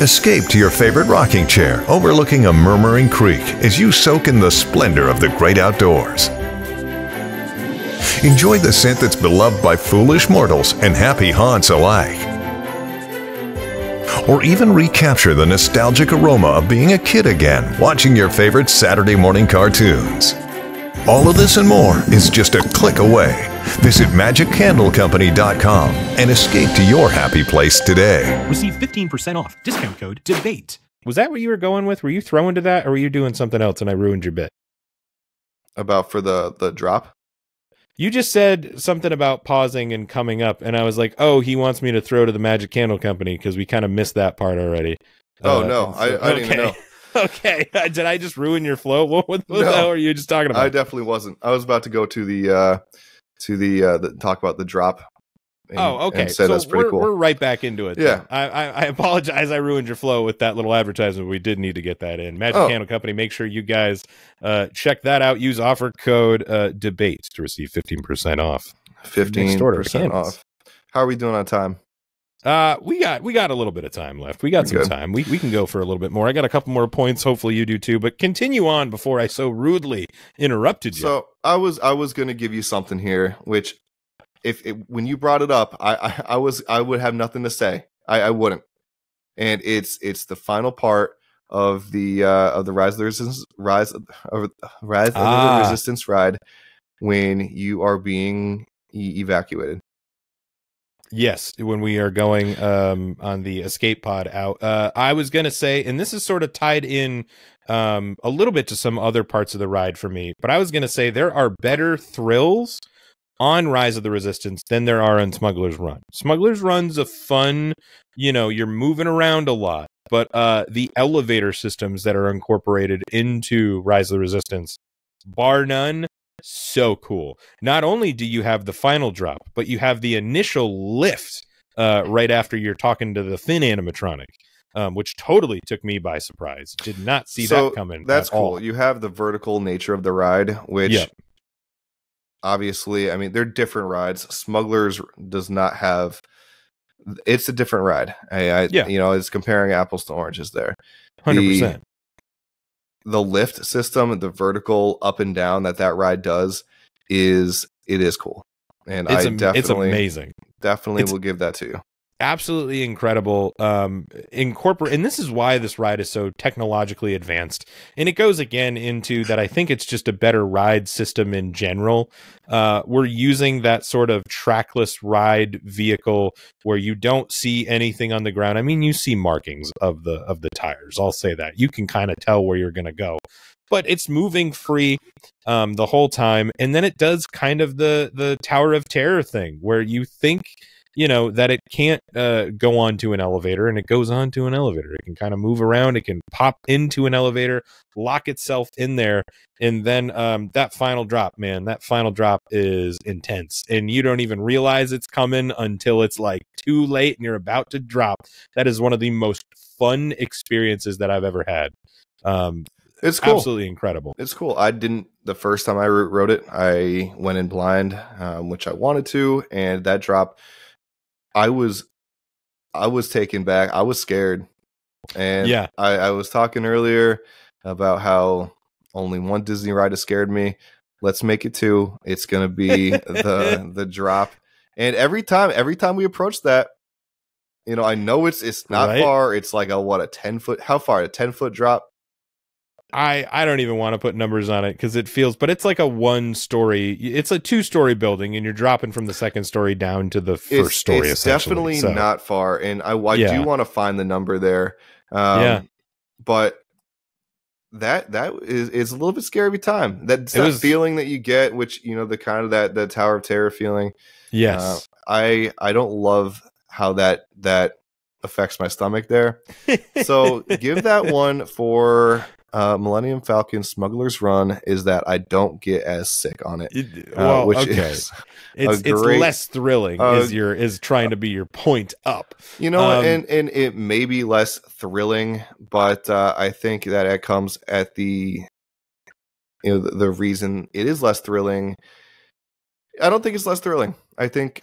Escape to your favorite rocking chair overlooking a murmuring creek as you soak in the splendor of the great outdoors. Enjoy the scent that's beloved by foolish mortals and happy haunts alike. Or even recapture the nostalgic aroma of being a kid again, watching your favorite Saturday morning cartoons. All of this and more is just a click away. Visit MagicCandleCompany.com and escape to your happy place today. Receive 15% off. Discount code DEBATE. Was that what you were going with? Were you throwing to that, or were you doing something else and I ruined your bit? About for the drop? You just said something about pausing and coming up, and I was like, oh, he wants me to throw to the Magic Candle Company because we kind of missed that part already. Oh, no. I didn't even know. Okay, did I just ruin your flow? What the hell are you just talking about? I definitely wasn't. I was about to go to the talk about the drop. And, okay. And so that's pretty cool. We're right back into it. Yeah. I apologize. I ruined your flow with that little advertisement. We did need to get that in. Magic Candle Company. Make sure you guys check that out. Use offer code DEBATE to receive 15% off. 15% off. How are we doing on time? We got a little bit of time left. We got some time. We can go for a little bit more. I got a couple more points. Hopefully you do too. But continue on before I so rudely interrupted you. So I was going to give you something here, which when you brought it up, I would have nothing to say. I wouldn't. And it's the final part of the Rise of the Resistance ride when you are being evacuated. Yes, when we are going on the escape pod out. I was going to say, and this is sort of tied in a little bit to some other parts of the ride for me, but I was going to say there are better thrills on Rise of the Resistance than there are on Smuggler's Run. Smuggler's Run's a fun, you're moving around a lot, but the elevator systems that are incorporated into Rise of the Resistance, bar none, so cool. Not only do you have the final drop, but you have the initial lift right after you're talking to the Finn animatronic. Which totally took me by surprise. Did not see that coming. That's cool. All. You have the vertical nature of the ride, which obviously, I mean, they're different rides. Smugglers does not have. It's a different ride. It's comparing apples to oranges there. 100%. The lift system, the vertical up and down that ride does, it is cool, and it's amazing. Definitely will give that to you. Absolutely incredible. And this is why this ride is so technologically advanced. And it goes again into that. I think it's just a better ride system in general. We're using that sort of trackless ride vehicle where you don't see anything on the ground. I mean, you see markings of the tires. I'll say that you can kind of tell where you're going to go, but it's moving free the whole time. And then it does kind of the Tower of Terror thing where you think, that it can't go onto an elevator, and it goes onto an elevator. It can kind of move around. It can pop into an elevator, lock itself in there. And then that final drop, man, that final drop is intense. And you don't even realize it's coming until it's like too late and you're about to drop. That is one of the most fun experiences that I've ever had. It's cool. Absolutely incredible. It's cool. The first time I rode it, I went in blind, which I wanted to. And that drop, I was taken back. I was scared. And I was talking earlier about how only one Disney ride has scared me. Let's make it two. It's going to be the drop. And every time we approach that, I know it's not far. It's like a 10-foot, how far? A 10-foot drop? I don't even want to put numbers on it because it feels, but it's like a 1-story. It's a 2-story building, and you're dropping from the 2nd story down to the 1st story. It's definitely not far, and I do want to find the number there. But that is a little bit scary every time. That feeling that you get, which the kind of that Tower of Terror feeling. Yes, I don't love how that affects my stomach there. So give that one for. Millennium Falcon Smuggler's Run is that I don't get as sick on it. Is it's less thrilling is trying to be your point up. And it may be less thrilling, but I think that it comes at the the reason it is less thrilling. I don't think it's less thrilling. I think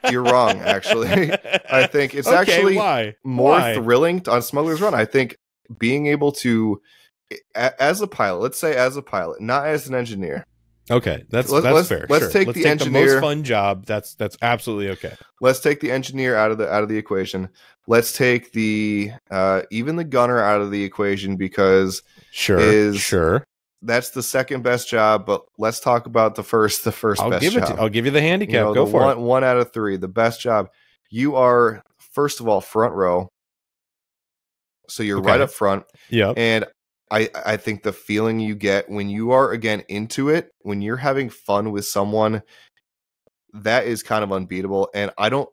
you're wrong, actually. I think it's actually more thrilling on Smuggler's Run. I think being able to, as a pilot, let's say as a pilot, not as an engineer. Okay, that's fair. Let's take the engineer. The most fun job. That's absolutely okay. Let's take the engineer out of the equation. Let's take the even the gunner out of the equation because sure. That's the second best job, but let's talk about the first best job. I'll give you the handicap. Go for it. 1 out of 3, the best job. You are first of all front row, so you're right up front. Yeah, and I think the feeling you get when you are again into it, when you're having fun with someone, that is kind of unbeatable. And I don't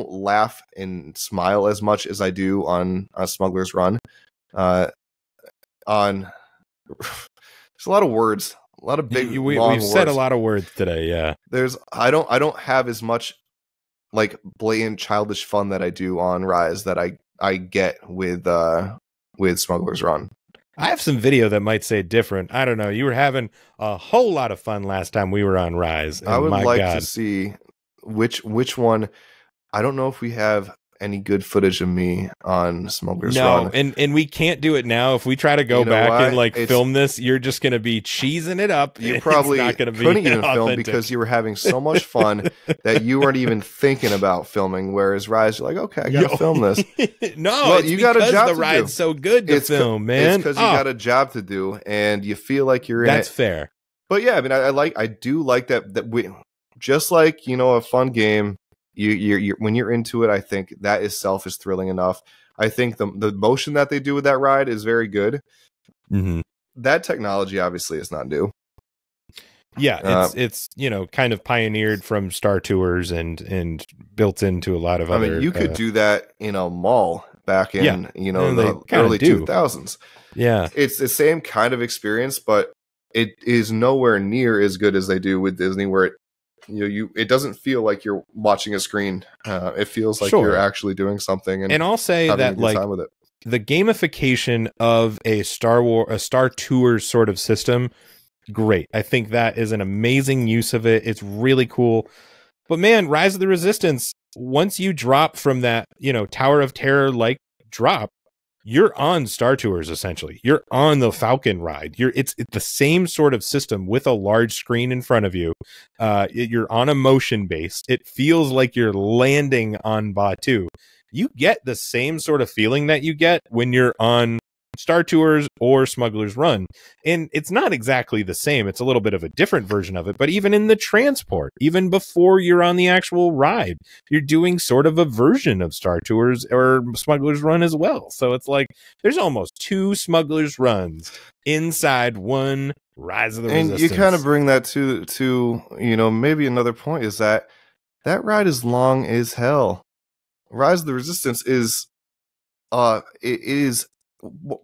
laugh and smile as much as I do on Smuggler's Run. There's a lot of words, a lot of big long words. We've said a lot of words today. Yeah, I don't have as much like blatant childish fun that I do on Rise that I get with Smuggler's Run. I have some video that might say different. I don't know. You were having a whole lot of fun last time we were on Rise. I would like to see which one. I don't know if we have any good footage of me on Smuggler's Run. And we can't do it now. If we try to go back and film this, you're just going to be cheesing it up. You probably couldn't even film because you were having so much fun that you weren't even thinking about filming. Whereas Rise, you're like, okay, I got to film this. No, you got a job. The ride's so good to film, man. It's because you got a job to do, and you feel like you're in it. That's fair. But yeah, I mean, I do like that we just like a fun game. You when you're into it, I think that itself is thrilling enough. I think the motion that they do with that ride is very good. Mm-hmm. That technology obviously is not new. Yeah, it's kind of pioneered from Star Tours and built into a lot of other. I mean, you could do that in a mall back in the early 2000s. Yeah, it's the same kind of experience, but it is nowhere near as good as they do with Disney, where it doesn't feel like you're watching a screen. It feels like you're actually doing something, and I'll say having that a good time with it. The gamification of a Star Tours sort of system, great. I think that is an amazing use of it. It's really cool. But man, Rise of the Resistance, once you drop from that, Tower of Terror like drop, you're on Star Tours essentially. You're on the Falcon ride. It's the same sort of system with a large screen in front of you. You're on a motion base. It feels like you're landing on Batuu. You get the same sort of feeling that you get when you're on Star Tours or Smugglers Run. And it's not exactly the same. It's a little bit of a different version of it. But even in the transport, even before you're on the actual ride, you're doing sort of a version of Star Tours or Smugglers Run as well. So it's like there's almost 2 Smugglers Runs inside one Rise of the Resistance. And you kind of bring that to maybe another point is that ride is long as hell. Rise of the Resistance is it is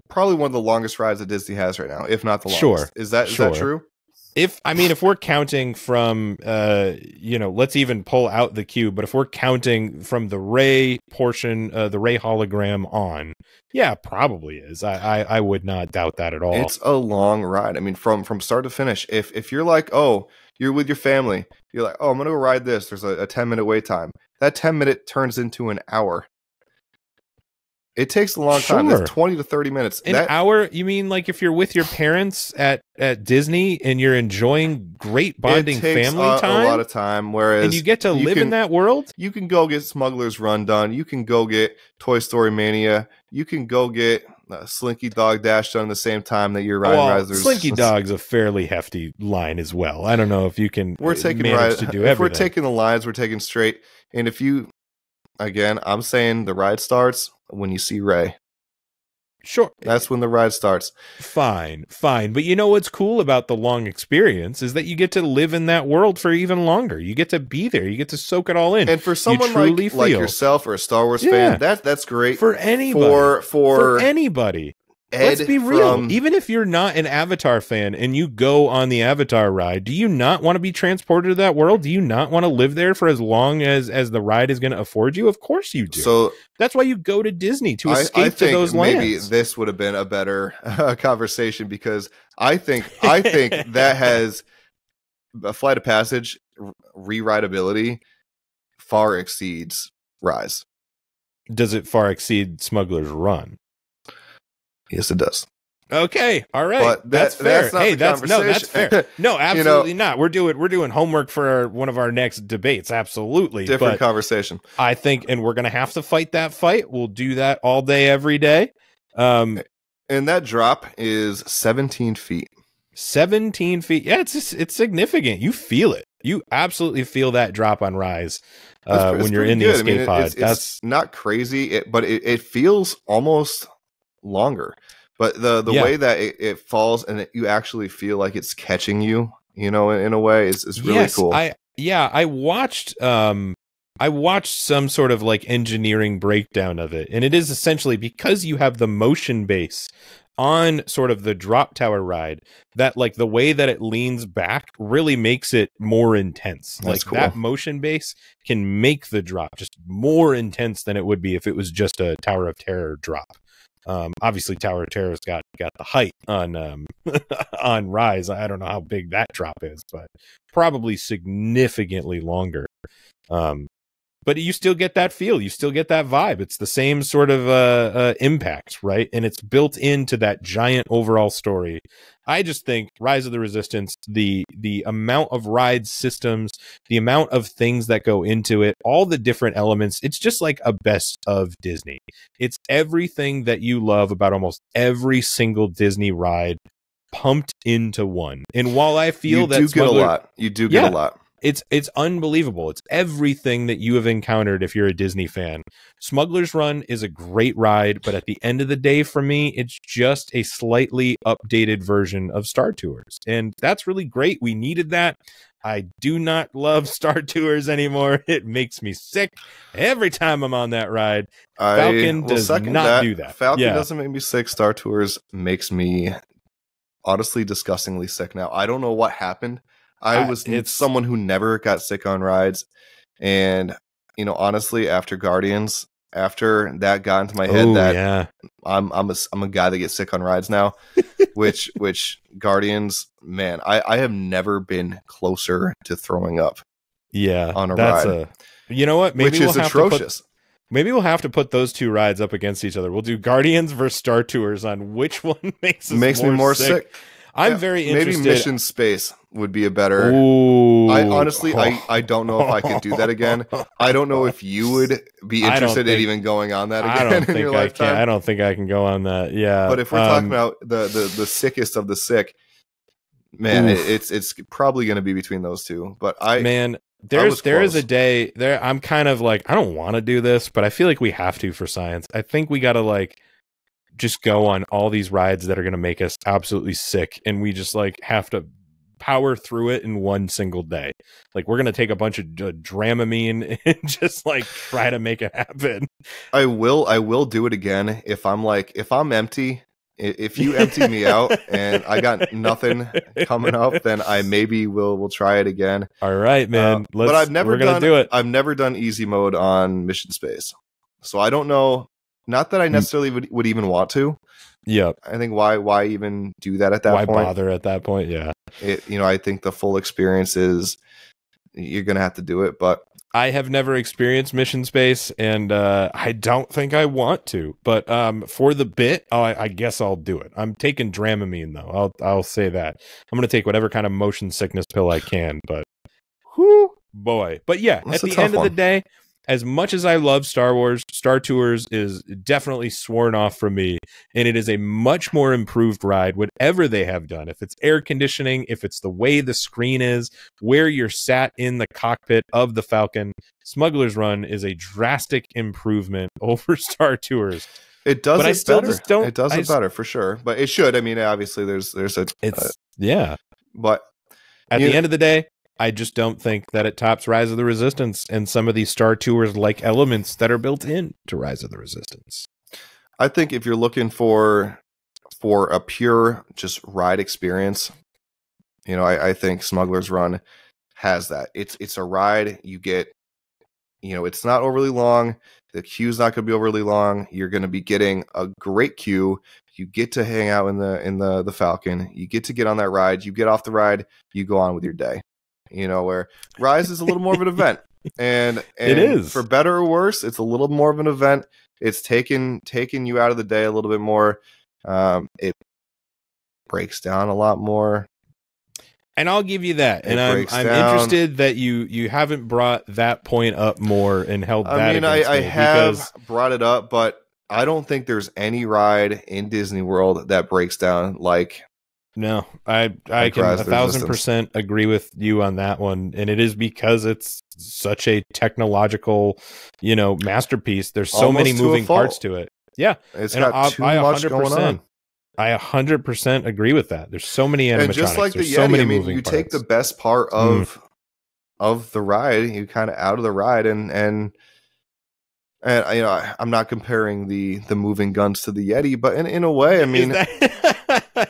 probably one of the longest rides that Disney has right now, if not the longest. Sure. Is that true? If we're counting from let's even pull out the cube, but if we're counting from the Rey portion, the Rey hologram on, yeah, probably is. I would not doubt that at all. It's a long ride. I mean, from start to finish. If you're like, oh, you're with your family, you're like, oh, I'm gonna go ride this. There's a 10-minute wait time. That 10-minute turns into an hour. It takes a long time. It's 20 to 30 minutes. An hour? You mean like if you're with your parents at Disney and you're enjoying great bonding family time? A lot of time. Whereas and you get to live in that world? You can go get Smugglers Run done. You can go get Toy Story Mania. You can go get Slinky Dog Dash done at the same time that you're riding Rise of the Resistance. Slinky Dog's a fairly hefty line as well. I don't know if you can manage to do everything. If we're taking the lines, we're taking straight. And if you... Again, I'm saying the ride starts when you see Rey. Sure. That's when the ride starts. Fine. But you know what's cool about the long experience is that you get to live in that world for even longer. You get to be there. You get to soak it all in. And for someone like yourself or a Star Wars fan, that's great. For anybody. For anybody. Let's be real. Even if you're not an Avatar fan and you go on the Avatar ride, do you not want to be transported to that world? Do you not want to live there for as long as the ride is going to afford you? Of course you do. So that's why you go to Disney, to escape to those lands. Maybe this would have been a better conversation, because I think that has a Flight of Passage re-rideability far exceeds Rise. Does it far exceed Smugglers Run? Yes, it does. Okay, all right, but that's fair. That's fair. No, absolutely not. We're doing homework for one of our next debates. Absolutely, different conversation. I think, and we're gonna have to fight that fight. We'll do that all day, every day. And that drop is 17 feet. 17 feet. Yeah, it's significant. You feel it. You absolutely feel that drop on Rise when you're in the escape pod. It's not crazy, but it feels almost longer, but the way that it falls and you actually feel like it's catching you, in a way, is really cool. I watched some sort of like engineering breakdown of it, and it is essentially because you have the motion base on sort of the drop tower ride, that like the way that it leans back really makes it more intense. That's cool. That motion base can make the drop just more intense than it would be if it was just a Tower of Terror drop. Obviously Tower of Terror's got the height on on Rise. I don't know how big that drop is, but probably significantly longer. But you still get that feel, you still get that vibe. It's the same sort of impact, right? And it's built into that giant overall story. I just think Rise of the Resistance, the amount of ride systems, the amount of things that go into it, all the different elements, it's just like a best of Disney. It's everything that you love about almost every single Disney ride pumped into one. And while I feel that you do get a lot. It's unbelievable. It's everything that you have encountered if you're a Disney fan. Smuggler's Run is a great ride, but at the end of the day, for me, it's just a slightly updated version of Star Tours. And that's really great. We needed that. I do not love Star Tours anymore. It makes me sick every time I'm on that ride. Falcon does not do that. Falcon doesn't make me sick. Star Tours makes me honestly disgustingly sick now. I don't know what happened. I was someone who never got sick on rides. And, you know, honestly, after Guardians, after that got into my head I'm a guy that gets sick on rides now, which Guardians, man, I have never been closer to throwing up. Yeah. On a ride. You know what? Maybe which is atrocious. Maybe we'll have to put those two rides up against each other. We'll do Guardians versus Star Tours on which one makes me more sick. I'm very interested. Maybe Mission Space would be a better. Ooh. I honestly, I don't know if I could do that again. I don't know if you would be interested in even going on that again in your lifetime. I don't think I can go on that. Yeah. But if we're talking about the sickest of the sick, man, it's probably going to be between those two. But there is a day there. I'm kind of like, I don't want to do this, but I feel like we have to for science. I think we got to like just go on all these rides that are going to make us absolutely sick, and we just like have to power through it in one single day. Like we're going to take a bunch of Dramamine and just like try to make it happen. I will do it again if I'm empty. If you empty me out and I got nothing coming up, then I maybe will try it again. All right, man. But we're gonna do it. I've never done easy mode on Mission Space, so I don't know. Not that I necessarily would even want to. Yeah, I think why even do that at that point? Why bother at that point? Yeah, I think the full experience is you're gonna have to do it. But I have never experienced Mission Space, and I don't think I want to. But for the bit, I guess I'll do it. I'm taking Dramamine though. I'll say that I'm gonna take whatever kind of motion sickness pill I can. But whoo boy. But yeah, that's at the end of the day, as much as I love Star Wars, Star Tours is definitely sworn off from me, and it is a much more improved ride, whatever they have done. If it's air conditioning, if it's the way the screen is, where you're sat in the cockpit of the Falcon, Smuggler's Run is a drastic improvement over Star Tours. It does it better. It does it better for sure, but it should. I mean, obviously, there's a. Yeah, but at the end of the day, I just don't think that it tops Rise of the Resistance and some of these Star Tours like elements that are built in to Rise of the Resistance. I think if you're looking for a pure just ride experience, I think Smuggler's Run has that. It's a ride you get. It's not overly long. The queue's not going to be overly long. You're going to be getting a great queue. You get to hang out in the Falcon. You get to get on that ride. You get off the ride. You go on with your day. Where Rise is a little more of an event, and it is, for better or worse, it's a little more of an event. It's taking you out of the day a little bit more. It breaks down a lot more, and I'll give you that. And I'm interested that you haven't brought that point up more and held that. I mean, I have brought it up, but I don't think there's any ride in Disney World that breaks down like. No, I can 1,000% agree with you on that one, and it is because it's such a technological, masterpiece. There's so many moving parts to it. Yeah, it's got too much going on. I 100% agree with that. There's so many animatronics. And just like the Yeti, so many you take the best part of the ride, you kind of out of the ride, and I'm not comparing the moving guns to the Yeti, but in a way, I mean.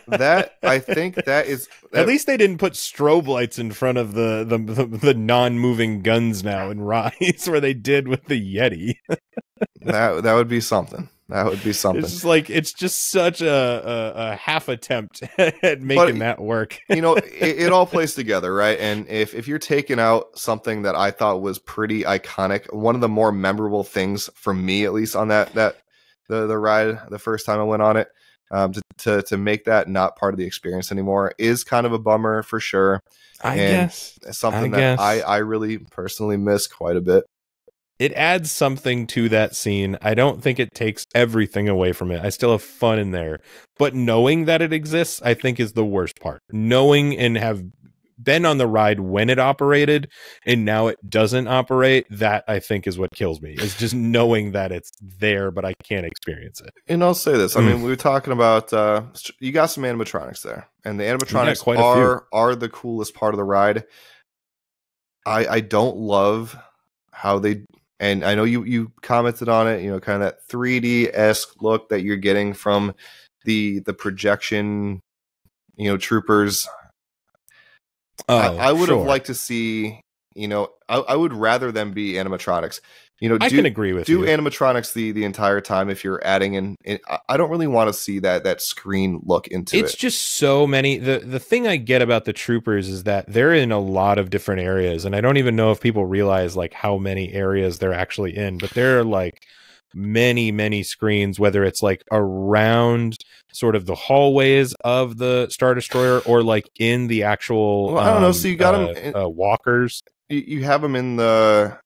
That I think that is at least they didn't put strobe lights in front of the non-moving guns now in Rise where they did with the Yeti. that would be something. That would be something. It's just such a half attempt at making that work. It all plays together, right? And if you're taking out something that I thought was pretty iconic, one of the more memorable things for me, at least on the ride, the first time I went on it. To make that not part of the experience anymore is kind of a bummer for sure. I guess something that I really personally miss quite a bit. It adds something to that scene. I don't think it takes everything away from it. I still have fun in there, but knowing that it exists, I think is the worst part. Knowing and been on the ride when it operated and now it doesn't operate. That I think is what kills me, is just knowing that it's there, but I can't experience it. And I'll say this. I mean, we were talking about, you got some animatronics there, and the animatronics are the coolest part of the ride. I don't love how they, and I know you commented on it, kind of that 3D-esque look that you're getting from the projection, troopers. I would have liked to see, I would rather them be animatronics. I can agree with you. Do animatronics the entire time if you're adding in. I don't really want to see that screen look into it. It's just so many. The thing I get about the troopers is that they're in a lot of different areas, and I don't even know if people realize like how many areas they're actually in, but there are like many screens, whether it's like around sort of the hallways of the Star Destroyer or like in the actual I don't know. So you got them walkers. You have them in the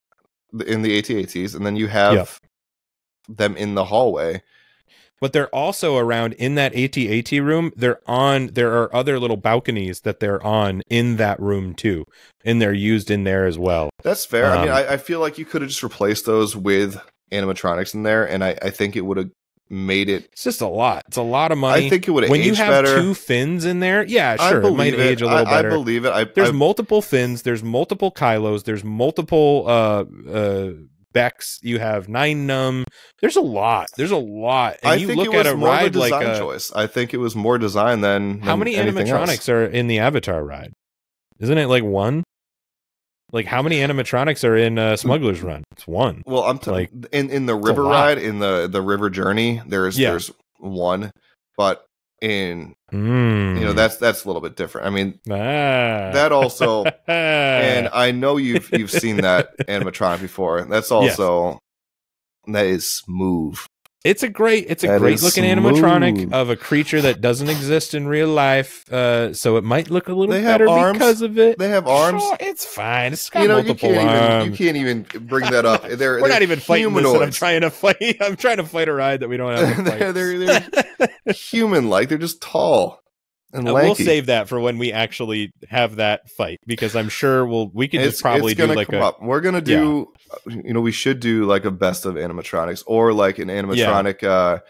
AT-ATs, and then you have them in the hallway. But they're also around in that AT-AT room. There are other little balconies that they're on in that room too, and they're used in there as well. That's fair. I mean, I feel like you could have just replaced those with animatronics in there, and I think it would have made it. It's just a lot. It's a lot of money. I think it would have when aged you have better. 2 fins in there. Yeah, sure, it might age a little better. I believe it. There's multiple fins. There's multiple Kylos. There's multiple Becks. You have 9 Num. There's a lot. And I think it was more of a design choice. I think it was more design than how many animatronics are in the Avatar ride? Isn't it like 1? Like, how many animatronics are in Smugglers Run? It's 1. Well, I'm like in the river ride, in the river journey, there's 1, but in that's a little bit different. I mean, that also, and I know you've seen that animatronic before. That's also that is smooth. It's a great looking animatronic of a creature that doesn't exist in real life. So it might look a little better because of it. They have arms. Sure, it's fine. It's got multiple arms. You can't even bring that up. We're not even fighting this, and I'm trying to fight a ride that we don't have to fight. they're human-like. They're just tall and lanky. We'll save that for when we actually have that fight, because I'm sure we can just probably do like We're gonna do. We should do like a best of animatronics, or like an animatronic.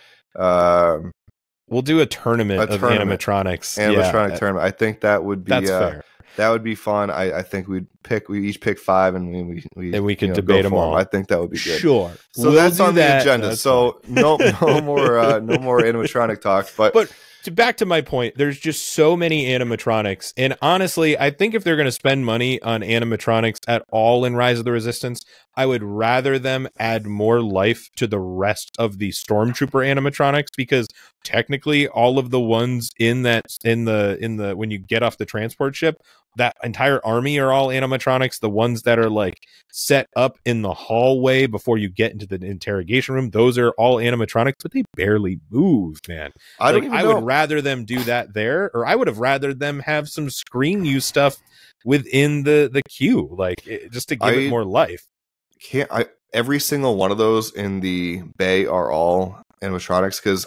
We'll do a tournament of animatronics. Tournament. I think that would be fair. That would be fun. I think we each pick 5, and we could debate them all. I think that would be good. Sure. So that's on the agenda. So no more animatronic talk. But back to my point, there's just so many animatronics, and honestly, I think if they're going to spend money on animatronics at all in Rise of the Resistance, I would rather them add more life to the rest of the Stormtrooper animatronics, because technically all of the ones in the when you get off the transport ship, that entire army are all animatronics. The ones that are like set up in the hallway before you get into the interrogation room, those are all animatronics, but they barely move, man. I would rather them do that there, or I would have rather them have some screen use stuff within the queue, just to give it more life. Every single one of those in the bay are all animatronics, because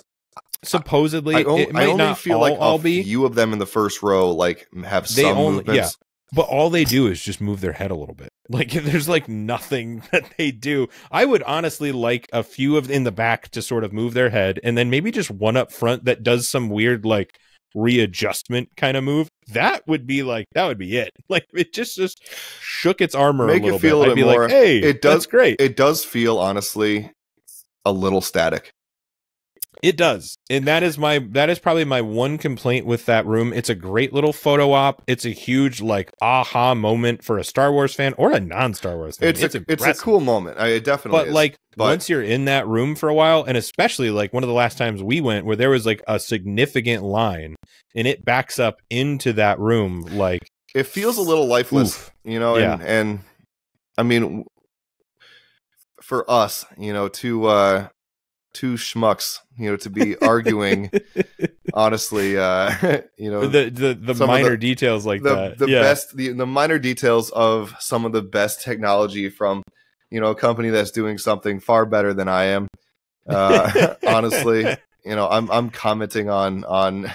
supposedly I only feel like a few of them in the first row have some movements. Yeah, but all they do is just move their head a little bit. Like, there's nothing that they do. I would honestly like a few in the back to sort of move their head, and then maybe just one up front that does some weird readjustment kind of move. That would be it. Like, it just shook its armor Make a little it feel bit. a little more. Like, hey, it does, that's great. It does feel, honestly, a little static. It does. And that is probably my one complaint with that room. It's a great little photo op. It's a huge aha moment for a Star Wars fan or a non-Star Wars fan. It's a cool moment. It definitely is. But once you're in that room for a while, and especially one of the last times we went where there was a significant line and it backs up into that room, it feels a little lifeless, and I mean, for us, two schmucks, to be arguing, honestly, the minor details the minor details of some of the best technology from, a company that's doing something far better than I am. Honestly, I'm commenting on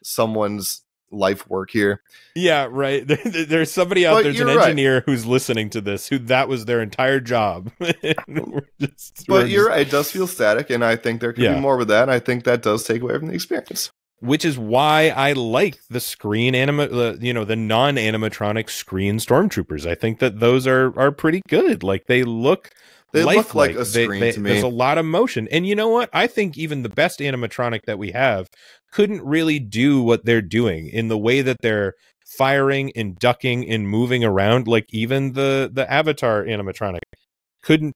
someone's life work here. Yeah, right. There's somebody out there's an engineer who's listening to this who that was their entire job. You're right. It does feel static, and I think there could be more with that. And I think that does take away from the experience. Which is why I like the screen the non-animatronic screen stormtroopers. I think that those are pretty good. Like they look like a screen to me. There's a lot of motion. And you know what? I think even the best animatronic that we have couldn't really do what they're doing in the way that they're firing and ducking and moving around. Like even the Avatar animatronic couldn't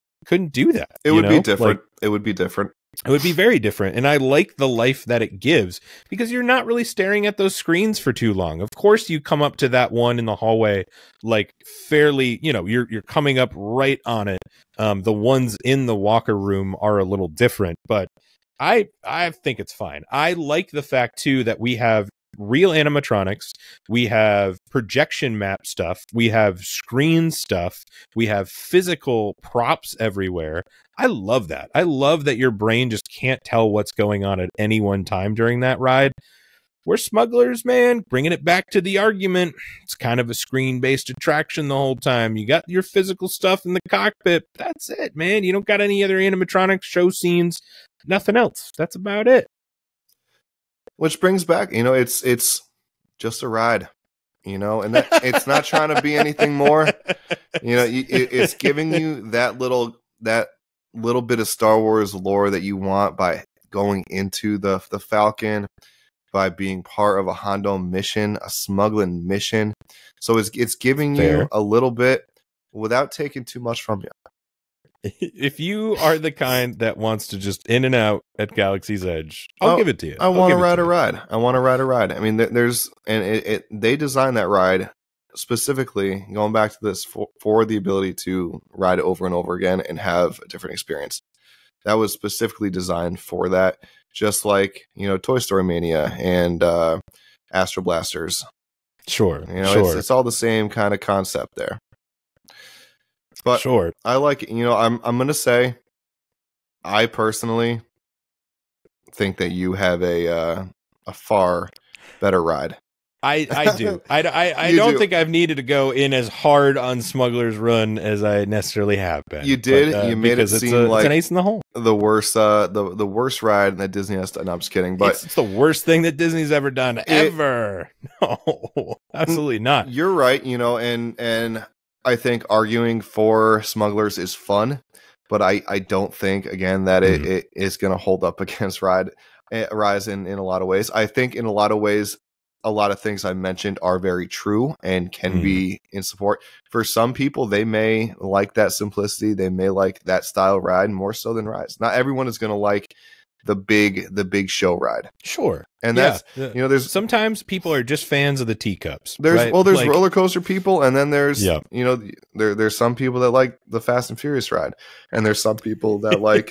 do that. It would be different. It would be different. It would be very different. And I like the life that it gives because you're not really staring at those screens for too long. Of course, you come up to that one in the hallway, like fairly, you're coming up right on it. The ones in the walker room are a little different, but I think it's fine. I like the fact, too, that we have real animatronics, we have projection map stuff, we have screen stuff, we have physical props everywhere. I love that. I love that your brain just can't tell what's going on at any one time during that ride. We're Smugglers, man, bringing it back to the argument. It's kind of a screen-based attraction the whole time. You got your physical stuff in the cockpit. That's it, man. You don't got any other animatronics, show scenes, nothing else. That's about it. Which brings back, it's just a ride, and that it's not trying to be anything more. It's giving you that little bit of Star Wars lore that you want by going into the Falcon, by being part of a Hondo mission, a smuggling mission. So it's giving you a little bit without taking too much from you. If you are the kind that wants to just in and out at Galaxy's Edge, I'll give it to you. I want to ride a ride. I want to ride a ride. I mean, they designed that ride specifically, going back to this, for the ability to ride it over and over again and have a different experience. That was specifically designed for that, just like, Toy Story Mania and Astro Blasters. Sure. It's all the same kind of concept there. But sure, I like it. I'm going to say, I personally think that you have a far better ride. I do. I don't think I've needed to go in as hard on Smuggler's Run as I necessarily have been. You did. You made it seem like it's an ace in the hole. The worst ride that Disney has done. No, I'm just kidding. But it's the worst thing that Disney's ever done. Ever. No, absolutely not. You're right. And I think arguing for Smugglers is fun, but I don't think, again, that it is going to hold up against Rise in a lot of ways. I think in a lot of ways, a lot of things I mentioned are very true and can be in support. For some people, they may like that simplicity. They may like that style ride more so than Rise. Not everyone is going to like the big show ride. Sure. And that's, there's sometimes people are just fans of the teacups. There's roller coaster people, and then there's there's some people that like the Fast and Furious ride, and there's some people that like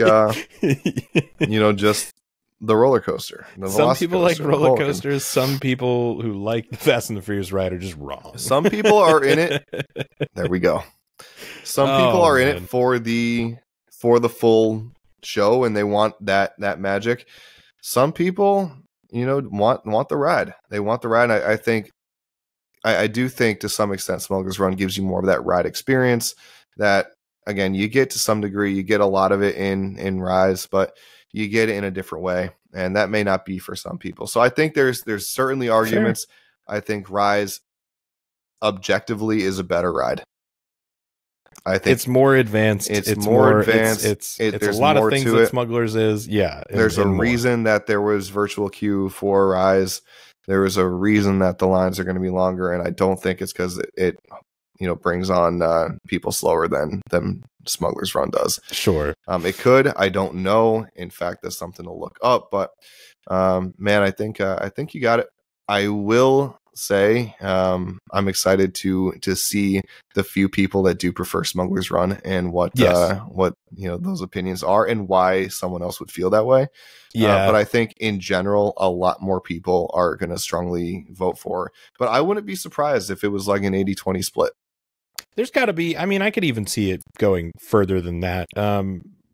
just the roller coaster. Some people like roller coasters. Some people who like the Fast and the Furious ride are just wrong. Some people are in it. There we go. Some people are in it for the full show, and they want that magic. Some people, want the ride. They want the ride. I think, I do think to some extent, Smuggler's Run gives you more of that ride experience. That, again, you get to some degree. You get a lot of it in Rise, but you get it in a different way, and that may not be for some people. So I think there's certainly arguments. Sure. I think Rise objectively is a better ride. I think it's more advanced. It's more advanced. It's a lot of things that Smugglers is. Yeah. There's a reason that there was virtual queue for Rise. There was a reason that the lines are going to be longer, and I don't think it's because it brings on people slower than Smuggler's Run does. Sure. It could. I don't know. In fact, that's something to look up. But man, I think you got it. I will say I'm excited to see the few people that do prefer Smuggler's Run and what those opinions are and why someone else would feel that way. Yeah. But I think in general, a lot more people are going to strongly vote for. But I wouldn't be surprised if it was like an 80-20 split. There's got to be. I mean, I could even see it going further than that.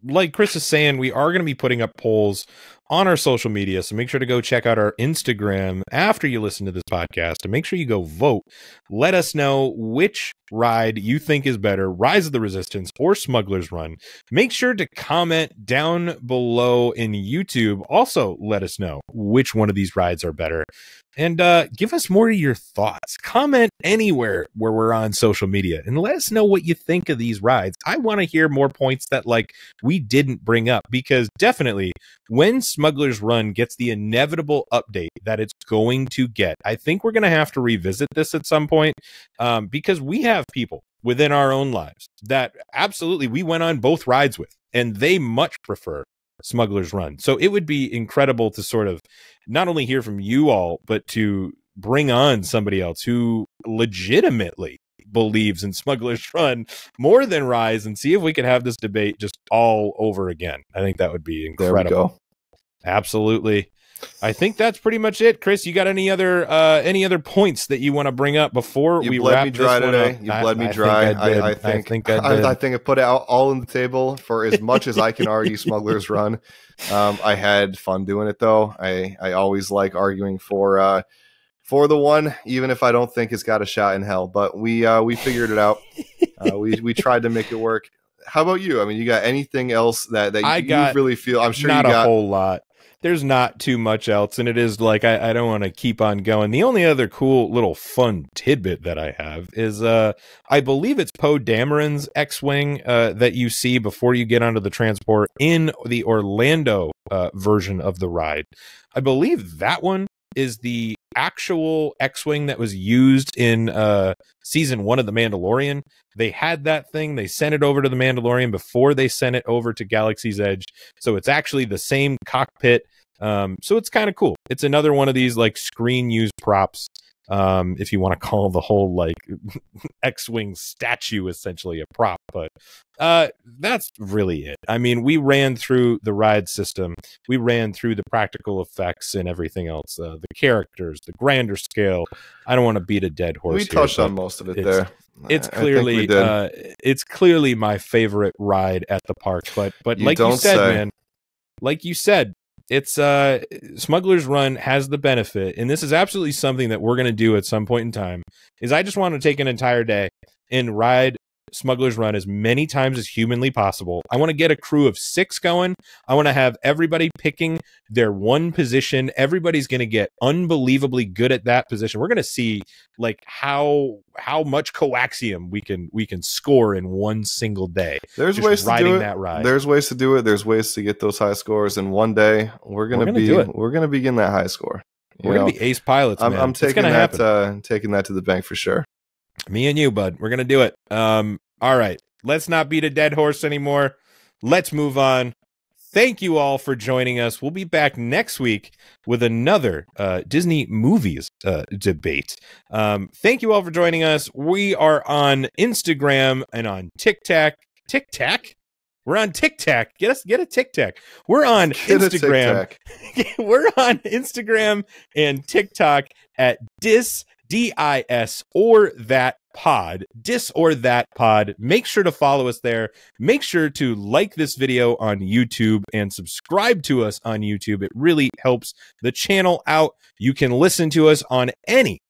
Like Chris is saying, we are going to be putting up polls on our social media. So make sure to go check out our Instagram after you listen to this podcast, and make sure you go vote. Let us know which ride you think is better, Rise of the Resistance or Smugglers Run. Make sure to comment down below in YouTube. Also, let us know which one of these rides are better. And give us more of your thoughts. Comment anywhere where we're on social media and let us know what you think of these rides. I want to hear more points that like we didn't bring up, because definitely when Smugglers Run gets the inevitable update that it's going to get, I think we're going to have to revisit this at some point, because we have people within our own lives that absolutely we went on both rides with, and they much prefer Smugglers Run. So it would be incredible to sort of not only hear from you all, but to bring on somebody else who legitimately believes in Smugglers Run more than Rise, and see if we could have this debate just all over again. I think that would be incredible. There we go. Absolutely. I think that's pretty much it. Chris, you got any other points that you want to bring up before we wrap this one up? You bled me dry. I think I put it out all on the table for as much as I can argue Smugglers Run. I had fun doing it though. I always like arguing for the one, even if I don't think it's got a shot in hell. But we figured it out. We tried to make it work. How about you? I mean, you got anything else that you really feel? I'm sure not you got a whole lot. There's not too much else, and it is like I don't want to keep on going. The only other cool little fun tidbit that I have is I believe it's Poe Dameron's X-Wing that you see before you get onto the transport in the Orlando version of the ride. I believe that one is the actual X-Wing that was used in season 1 of The Mandalorian. They had that thing. They sent it over to The Mandalorian before they sent it over to Galaxy's Edge. So it's actually the same cockpit. So it's kind of cool. It's another one of these like screen used props. If you want to call the whole like X-Wing statue essentially a prop, but that's really it. I mean, we ran through the ride system, we ran through the practical effects and everything else, the characters, the grander scale. I don't want to beat a dead horse. We touched on most of it there. It's clearly my favorite ride at the park, but like you said, man, like you said, it's Smugglers Run has the benefit, and this is absolutely something that we're going to do at some point in time, is I just want to take an entire day and ride Smugglers Run as many times as humanly possible. I want to get a crew of 6 going. I want to have everybody picking their one position. Everybody's going to get unbelievably good at that position. We're going to see like how much coaxium we can score in one single day. There's ways to do it. That ride. There's ways to do it. There's ways to get those high scores. And one day we're going to be getting that high score. We're going to be ace pilots. I'm taking that to the bank for sure. Me and you, bud. We're going to do it. All right. Let's not beat a dead horse anymore. Let's move on. Thank you all for joining us. We'll be back next week with another Disney movies debate. Thank you all for joining us. We are on Instagram and on TikTok. We're on TikTok. Get a TikTok. We're on Instagram. We're on Instagram and TikTok at DIS or that pod. DIS or that pod. Make sure to follow us there. Make sure to like this video on YouTube and subscribe to us on YouTube. It really helps the channel out. You can listen to us on any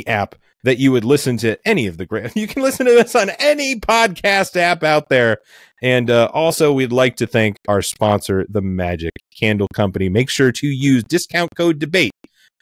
app that you would listen to any of the you can listen to us on any podcast app out there. And also we'd like to thank our sponsor, the Magic Candle Company. Make sure to use discount code DEBATE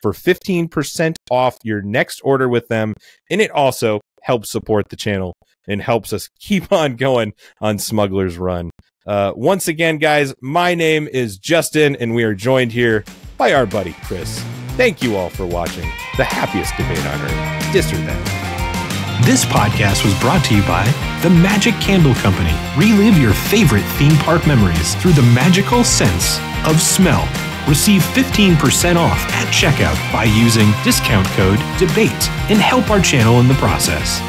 for 15% off your next order with them. And it also helps support the channel and helps us keep on going on Smugglers Run. Once again, guys, my name is Justin, and we are joined here by our buddy, Chris. Thank you all for watching the happiest debate on earth, Dis or That. This podcast was brought to you by the Magic Candle Company. Relive your favorite theme park memories through the magical sense of smell. Receive 15% off at checkout by using discount code DEBATE and help our channel in the process.